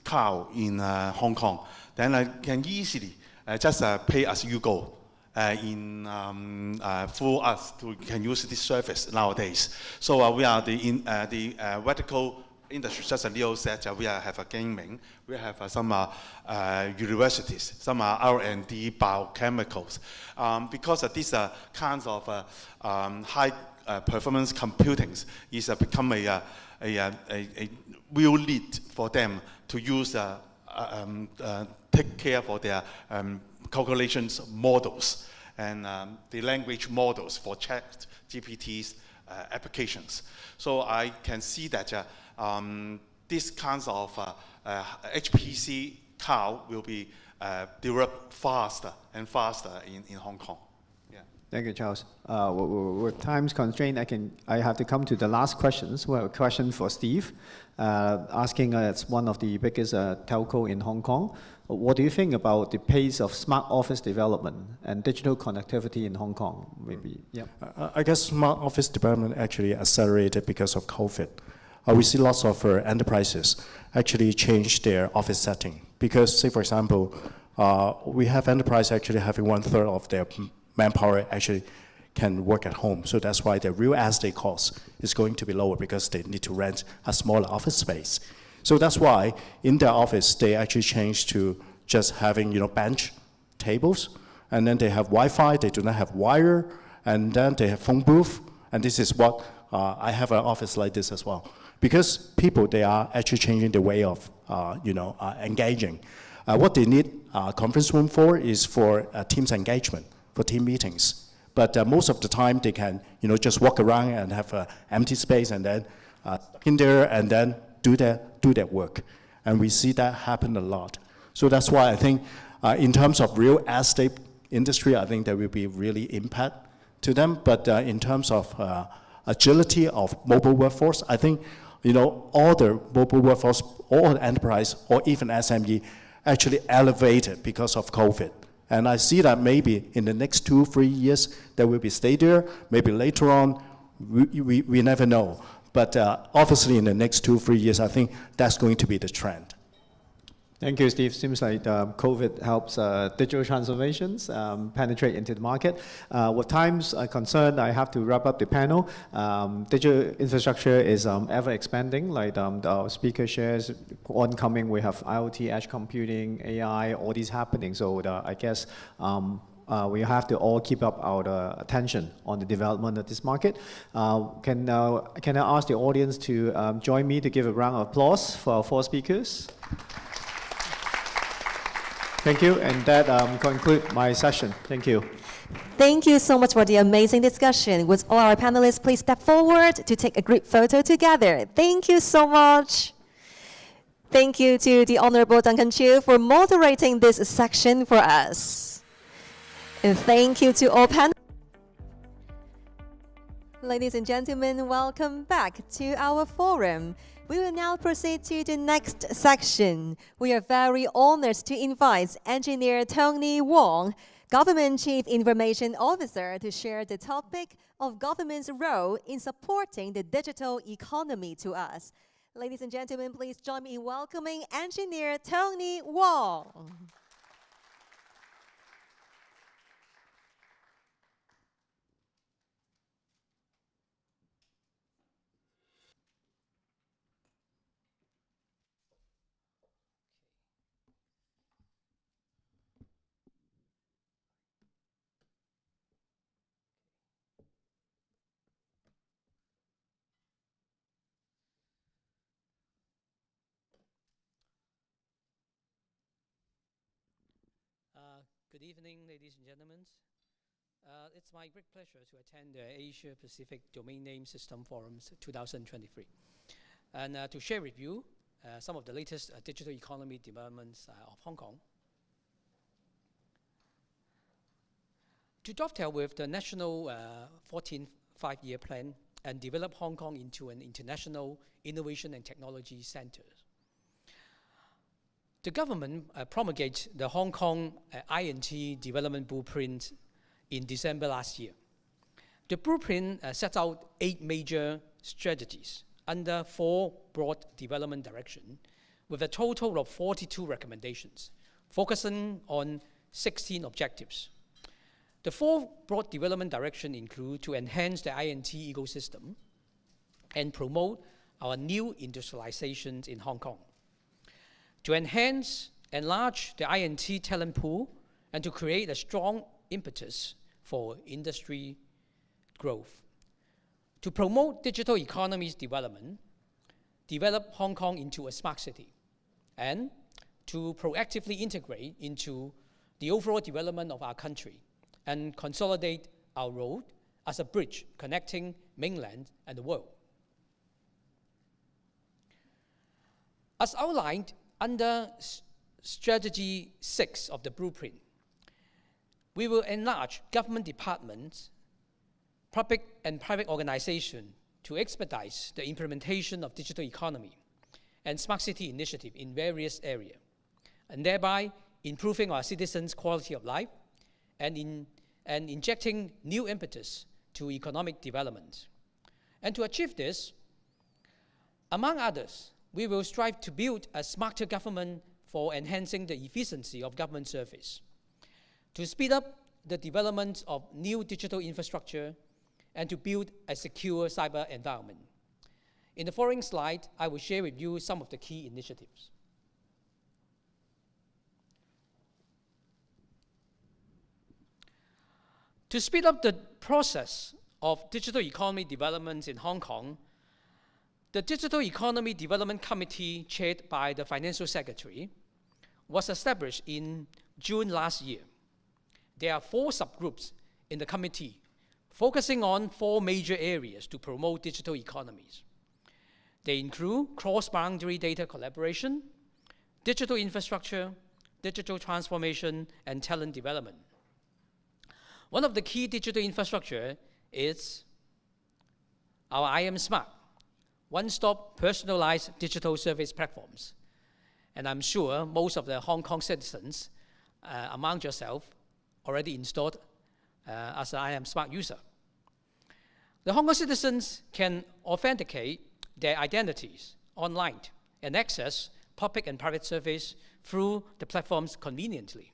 cloud in Hong Kong. Then I can easily just pay as you go. For us to can use this service nowadays. So we are the vertical industry, just as Leo said, we have a gaming, we have some universities, some R&D biochemicals. Because of these kinds of high performance computing is become a real need for them to use take care for their calculations models and the language models for ChatGPT's applications. So I can see that these kinds of HPC cloud will be developed faster and faster in Hong Kong. Yeah. Thank you, Charles. With time's constraint, I have to come to the last questions. We have a question for Steve, asking as one of the biggest telco in Hong Kong. What do you think about the pace of smart office development and digital connectivity in Hong Kong? Maybe. Yeah. I guess smart office development actually accelerated because of COVID. We see lots of enterprises actually change their office setting because, say for example, we have enterprise actually having 1/3 of their manpower actually can work at home. So that's why the real estate cost is going to be lower because they need to rent a smaller office space. So that's why in their office, they actually changed to just having bench tables, and then they have Wi-Fi, they do not have wire, and then they have phone booth, and this is what I have an office like this as well. Because people, they are actually changing the way of engaging. What they need a conference room for is for Teams engagement, for team meetings. But most of the time they can just walk around and have an empty space and then in there and then do their work. And we see that happen a lot. So that's why I think in terms of real estate industry, I think there will be really impact to them. But in terms of agility of mobile workforce, I think all the mobile workforce, all the enterprise, or even SME actually elevated because of COVID. And I see that maybe in the next 2-3 years, there will be stay there. Maybe later on, we never know. But obviously in the next 2-3 years, I think that's going to be the trend. Thank you, Steve. Seems like COVID helps digital transformations penetrate into the market. With time's concerned, I have to wrap up the panel. Digital infrastructure is ever expanding, like our speaker shares. Oncoming, we have IoT, edge computing, AI, all these happening. So I guess we have to all keep up our attention on the development of this market. Can I ask the audience to join me to give a round of applause for our 4 speakers? Thank you, and that concludes my session. Thank you. Thank you so much for the amazing discussion. Would all our panelists please step forward to take a group photo together? Thank you so much. Thank you to the Honorable Duncan Chiu for moderating this section for us. And thank you to all panelists. Ladies and gentlemen, welcome back to our forum. We will now proceed to the next section. We are very honored to invite Engineer Tony Wong, Government Chief Information Officer, to share the topic of government's role in supporting the digital economy to us. Ladies and gentlemen, please join me in welcoming Engineer Tony Wong. Good evening, ladies and gentlemen. It's my great pleasure to attend the Asia Pacific Domain Name System Forums 2023 and to share with you some of the latest digital economy developments of Hong Kong. To dovetail with the national 14th five-year plan and develop Hong Kong into an international innovation and technology center, the government promulgated the Hong Kong INT Development Blueprint in December last year. The blueprint sets out 8 major strategies under 4 broad development directions, with a total of 42 recommendations, focusing on 16 objectives. The 4 broad development directions include to enhance the INT ecosystem and promote our new industrializations in Hong Kong, to enhance and enlarge the INT talent pool, and to create a strong impetus for industry growth, to promote digital economy's development, develop Hong Kong into a smart city, and to proactively integrate into the overall development of our country and consolidate our role as a bridge connecting mainland and the world. As outlined under Strategy 6 of the blueprint, we will enlarge government departments, public and private organizations to expedite the implementation of digital economy and smart city initiative in various areas, and thereby improving our citizens' quality of life and injecting new impetus to economic development. And to achieve this, among others, we will strive to build a smarter government for enhancing the efficiency of government service, to speed up the development of new digital infrastructure, and to build a secure cyber environment. In the following slide, I will share with you some of the key initiatives. To speed up the process of digital economy development in Hong Kong, the Digital Economy Development Committee, chaired by the Financial Secretary, was established in June last year. There are 4 subgroups in the committee, focusing on 4 major areas to promote digital economies. They include cross-boundary data collaboration, digital infrastructure, digital transformation, and talent development. One of the key digital infrastructure is our IM Smart, one-stop personalized digital service platforms. And I'm sure most of the Hong Kong citizens among yourself already installed as an IAM Smart user. The Hong Kong citizens can authenticate their identities online and access public and private service through the platforms conveniently,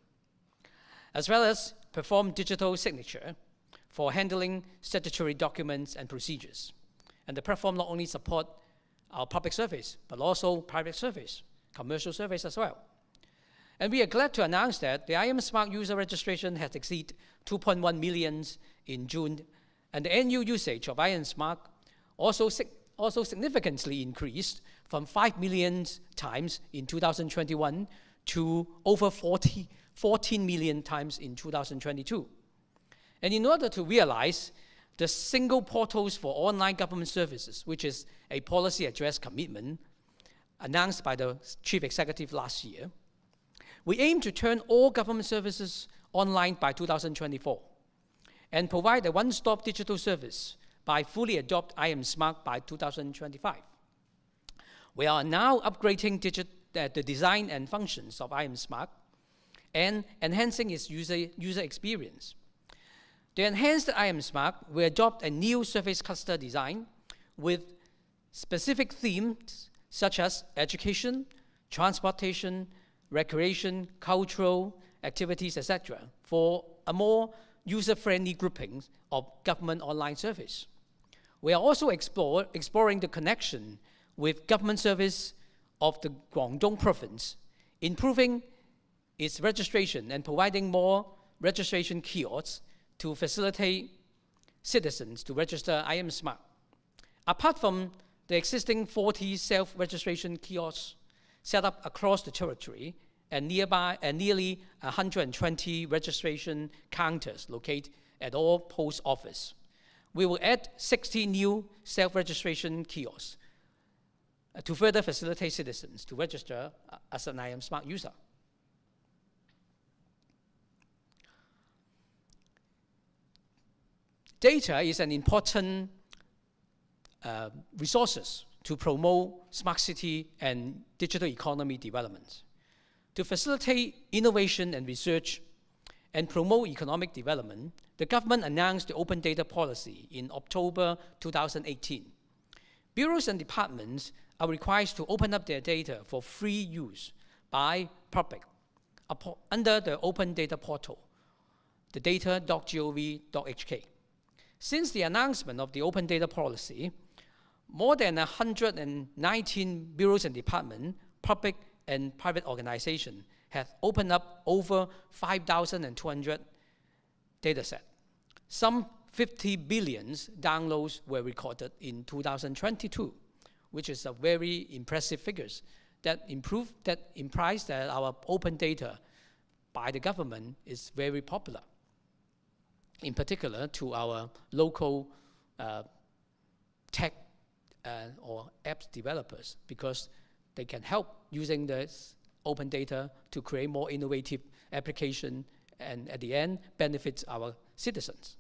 as well as perform digital signature for handling statutory documents and procedures. And the platform not only support our public service, but also private service, commercial service as well. And we are glad to announce that the IAM Smart user registration has exceeded 2.1 million in June, and the annual usage of IAM Smart also significantly increased from 5 million times in 2021 to over 14 million times in 2022. And in order to realize the single portals for online government services, which is a policy address commitment announced by the Chief Executive last year, we aim to turn all government services online by 2024 and provide a one-stop digital service by fully adopt IAM Smart by 2025. We are now upgrading the design and functions of IAM Smart and enhancing its user experience. The enhanced IAM Smart will adopt a new service cluster design with specific themes such as education, transportation, recreation, cultural activities, etc., for a more user-friendly grouping of government online service. We are also exploring the connection with government service of the Guangdong province, improving its registration and providing more registration kiosks to facilitate citizens to register IAM Smart. Apart from the existing 40 self-registration kiosks set up across the territory and nearly 120 registration counters located at all post offices, we will add 60 new self-registration kiosks to further facilitate citizens to register as an IAM Smart user. Data is an important resource to promote smart city and digital economy development. To facilitate innovation and research and promote economic development, the government announced the open data policy in October 2018. Bureaus and departments are required to open up their data for free use by public under the open data portal, the data.gov.hk. Since the announcement of the open data policy, more than 119 bureaus and departments, public and private organizations, have opened up over 5,200 datasets. Some 50 billion downloads were recorded in 2022, which is a very impressive figures that implies that our open data by the government is very popular, in particular to our local tech or apps developers, because they can help using this open data to create more innovative application and at the end benefits our citizens.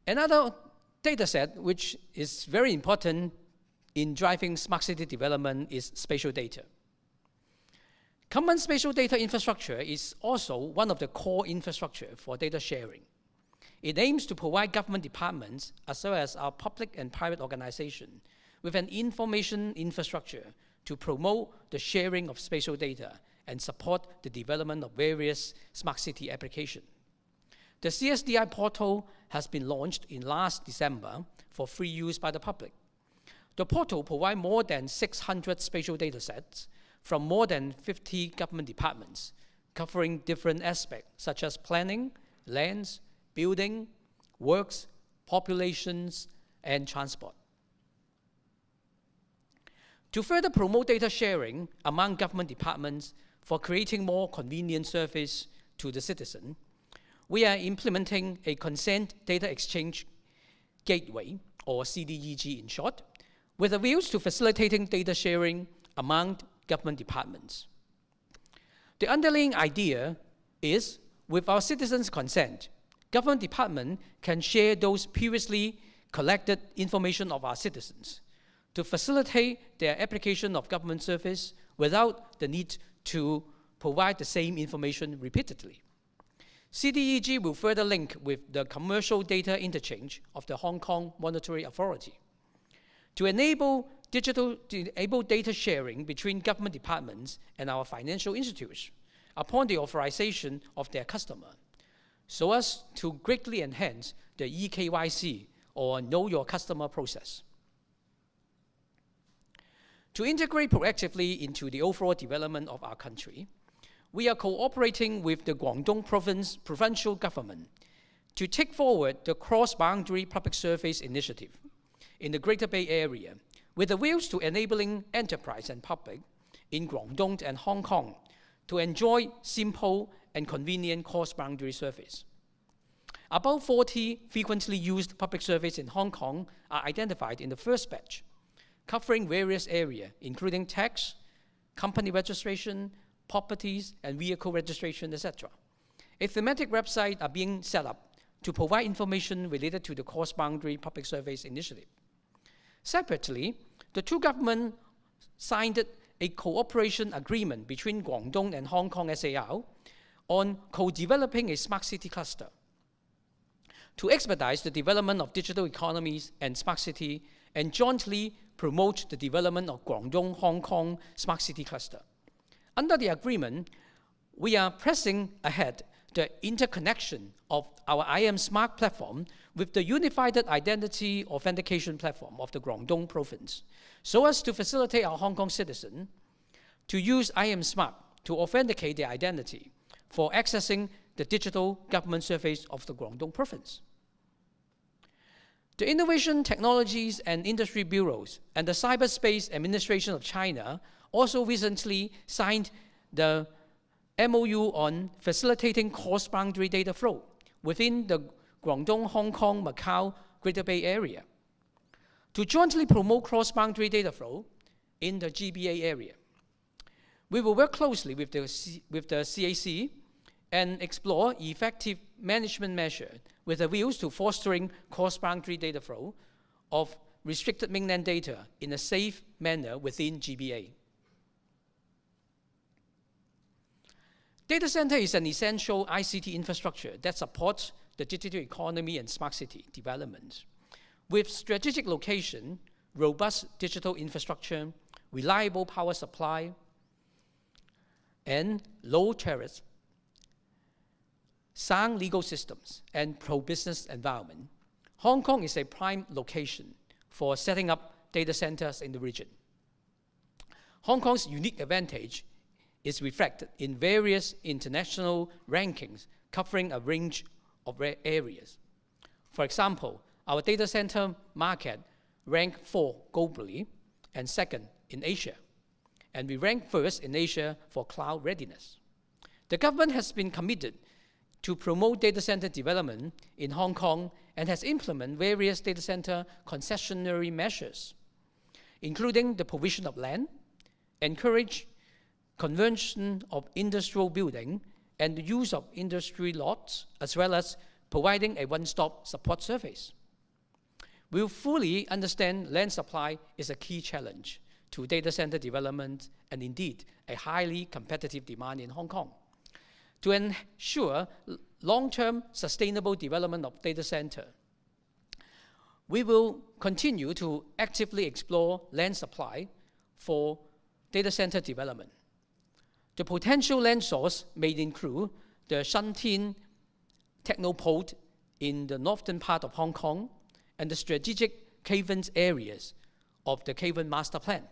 Another data set which is very important in driving smart city development is spatial data. Common spatial data infrastructure is also one of the core infrastructure for data sharing. It aims to provide government departments as well as our public and private organizations with an information infrastructure to promote the sharing of spatial data and support the development of various smart city applications. The CSDI portal has been launched in last December for free use by the public. The portal provides more than 600 spatial data sets from more than 50 government departments, covering different aspects such as planning, lands, building, works, populations, and transport. To further promote data sharing among government departments for creating more convenient service to the citizen, we are implementing a consent data exchange gateway, or CDEG in short, with a view to facilitating data sharing among government departments. The underlying idea is, with our citizens' consent, government department can share those previously collected information of our citizens to facilitate their application of government service without the need to provide the same information repeatedly. CDEG will further link with the commercial data interchange of the Hong Kong Monetary Authority to enable data sharing between government departments and our financial institutes upon the authorization of their customer, so as to greatly enhance the eKYC, or Know Your Customer process. To integrate proactively into the overall development of our country, we are cooperating with the Guangdong provincial government to take forward the cross-boundary public service initiative in the Greater Bay Area, with the views to enabling enterprise and public in Guangdong and Hong Kong to enjoy simple and convenient cross-boundary service. About 40 frequently used public services in Hong Kong are identified in the first batch, covering various areas, including tax, company registration, properties and vehicle registration, etc. A thematic website are being set up to provide information related to the cross-boundary public service initiative. Separately, the two governments signed a cooperation agreement between Guangdong and Hong Kong SAR on co-developing a smart city cluster to expedite the development of digital economies and smart city and jointly promote the development of Guangdong-Hong Kong smart city cluster. Under the agreement, we are pressing ahead the interconnection of our IM Smart platform with the Unified Identity Authentication platform of the Guangdong province, so as to facilitate our Hong Kong citizens to use IM Smart to authenticate their identity for accessing the digital government service of the Guangdong province. The Innovation, Technologies and Industry Bureaus and the Cyberspace Administration of China also recently signed the MOU on facilitating cross-boundary data flow within the Guangdong, Hong Kong, Macau, Greater Bay Area to jointly promote cross-boundary data flow in the GBA area. We will work closely with the CAC and explore effective management measures with a view to fostering cross-boundary data flow of restricted mainland data in a safe manner within GBA. Data center is an essential ICT infrastructure that supports the digital economy and smart city development. With strategic location, robust digital infrastructure, reliable power supply, and low tariffs, sound legal systems, and pro-business environment, Hong Kong is a prime location for setting up data centers in the region. Hong Kong's unique advantage is reflected in various international rankings covering a range of areas. For example, our data center market ranked 4 globally and 2nd in Asia, and we ranked 1st in Asia for cloud readiness. The government has been committed to promote data center development in Hong Kong and has implemented various data center concessionary measures, including the provision of land, encourage conversion of industrial building, and the use of industry lots, as well as providing a one-stop support service. We fully understand land supply is a key challenge to data center development and indeed a highly competitive demand in Hong Kong. To ensure long-term sustainable development of data center, we will continue to actively explore land supply for data center development. The potential land source may include the Shantin Technopole in the northern part of Hong Kong and the strategic Caverns areas of the Cavern Master Plan.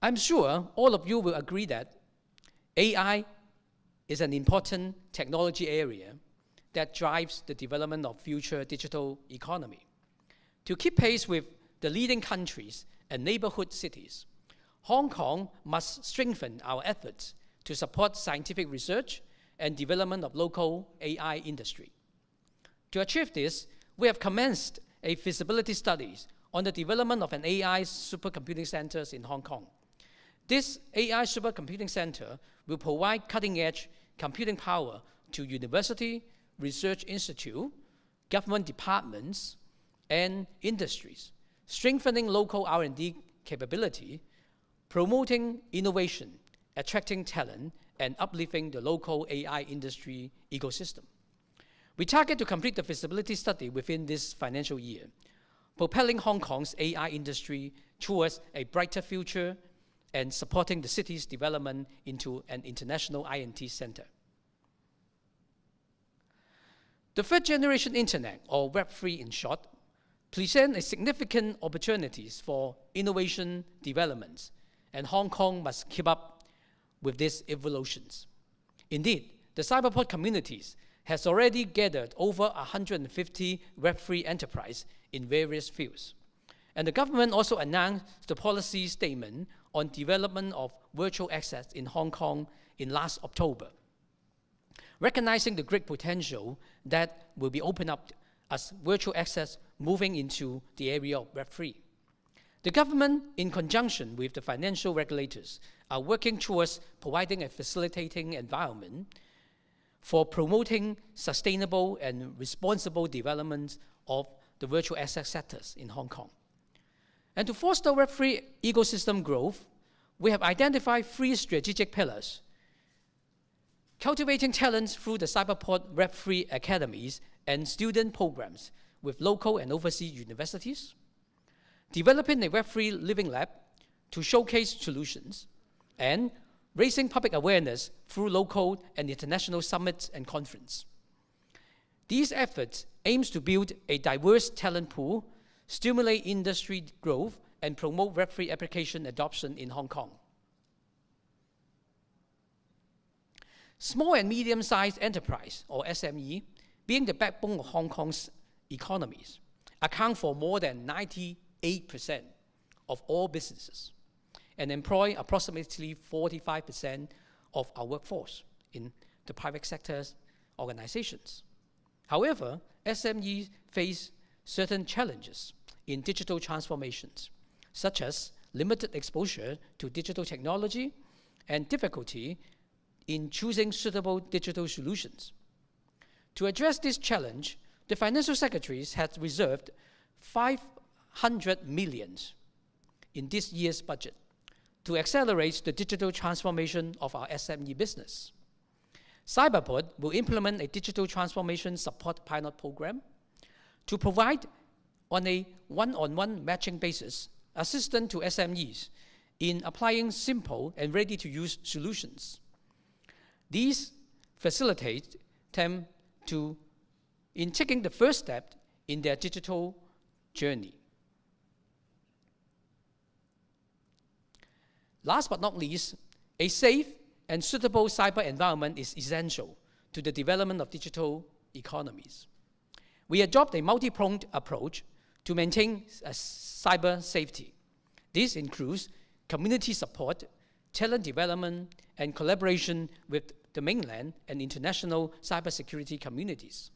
I'm sure all of you will agree that AI is an important technology area that drives the development of future digital economy. To keep pace with the leading countries and neighborhood cities, Hong Kong must strengthen our efforts to support scientific research and development of local AI industry. To achieve this, we have commenced a feasibility study on the development of an AI supercomputing center in Hong Kong. This AI supercomputing center will provide cutting-edge computing power to university, research institute, government departments, and industries, strengthening local R&D capability, promoting innovation, attracting talent, and uplifting the local AI industry ecosystem. We target to complete the feasibility study within this financial year, propelling Hong Kong's AI industry towards a brighter future and supporting the city's development into an international INT center. The third generation internet, or Web3 in short, presents significant opportunities for innovation developments, and Hong Kong must keep up with these evolutions. Indeed, the cyberport communities has already gathered over 150 Web3 enterprises in various fields. And the government also announced the policy statement on development of virtual access in Hong Kong in last October, recognizing the great potential that will be opened up as virtual access moving into the area of Web3. The government, in conjunction with the financial regulators, are working towards providing a facilitating environment for promoting sustainable and responsible development of the virtual asset sectors in Hong Kong. And to foster Web3 ecosystem growth, we have identified 3 strategic pillars: cultivating talents through the Cyberport Web3 academies and student programs with local and overseas universities, developing a Web3 living lab to showcase solutions, and raising public awareness through local and international summits and conferences. These efforts aim to build a diverse talent pool, stimulate industry growth, and promote Web3 application adoption in Hong Kong. Small and medium-sized enterprise, or SME, being the backbone of Hong Kong's economies, account for more than 98% of all businesses and employ approximately 45% of our workforce in the private sector's organizations. However, SMEs face certain challenges in digital transformations, such as limited exposure to digital technology and difficulty in choosing suitable digital solutions. To address this challenge, the Financial Secretaries has reserved 500 million in this year's budget to accelerate the digital transformation of our SME business. Cyberport will implement a digital transformation support pilot program to provide, on a one-on-one matching basis, assistance to SMEs in applying simple and ready-to-use solutions. These facilitate them in taking the first step in their digital journey. Last but not least, a safe and suitable cyber environment is essential to the development of digital economies. We adopt a multi-pronged approach to maintain cyber safety. This includes community support, talent development, and collaboration with the mainland and international cybersecurity communities.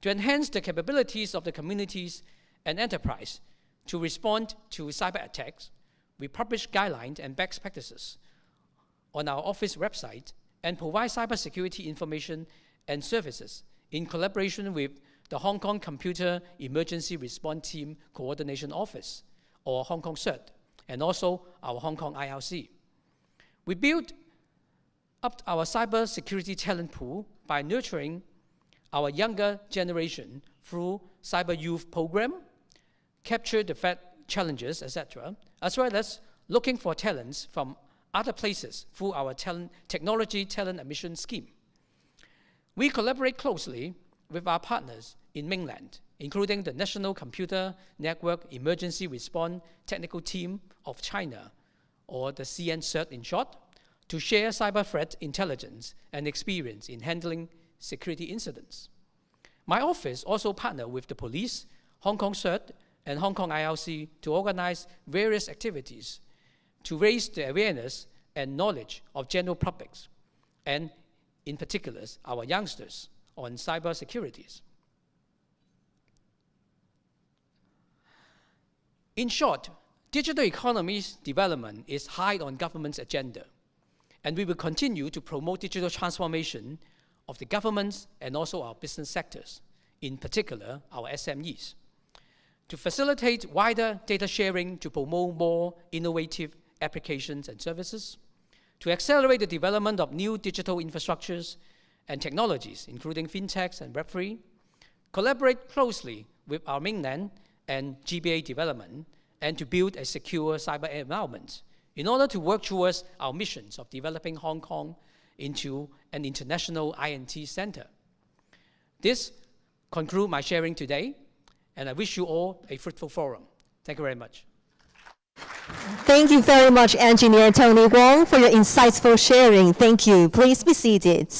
To enhance the capabilities of the communities and enterprise to respond to cyber attacks, we publish guidelines and best practices on our office website and provide cybersecurity information and services in collaboration with the Hong Kong Computer Emergency Response Team Coordination Office, or Hong Kong CERT, and also our Hong Kong IRC. We build up our cybersecurity talent pool by nurturing our younger generation through Cyber Youth Program, capture the Fed challenges, etc., as well as looking for talents from other places through our technology talent admission scheme. We collaborate closely with our partners in mainland, including the National Computer Network Emergency Response Technical Team of China, or the CNCERT in short, to share cyber threat intelligence and experience in handling security incidents. My office also partners with the police, Hong Kong CERT, and Hong Kong IRC to organize various activities to raise the awareness and knowledge of general publics, and in particular, our youngsters on cyber securities. In short, digital economy's development is high on government's agenda, and we will continue to promote digital transformation of the governments and also our business sectors, in particular our SMEs. to facilitate wider data sharing to promote more innovative applications and services, to accelerate the development of new digital infrastructures and technologies, including fintechs and Web3, collaborate closely with our mainland and GBA development, and to build a secure cyber environment in order to work towards our missions of developing Hong Kong into an international INT center. This concludes my sharing today, and I wish you all a fruitful forum. Thank you very much. Thank you very much, Engineer Tony Wong, for your insightful sharing. Thank you. Please be seated.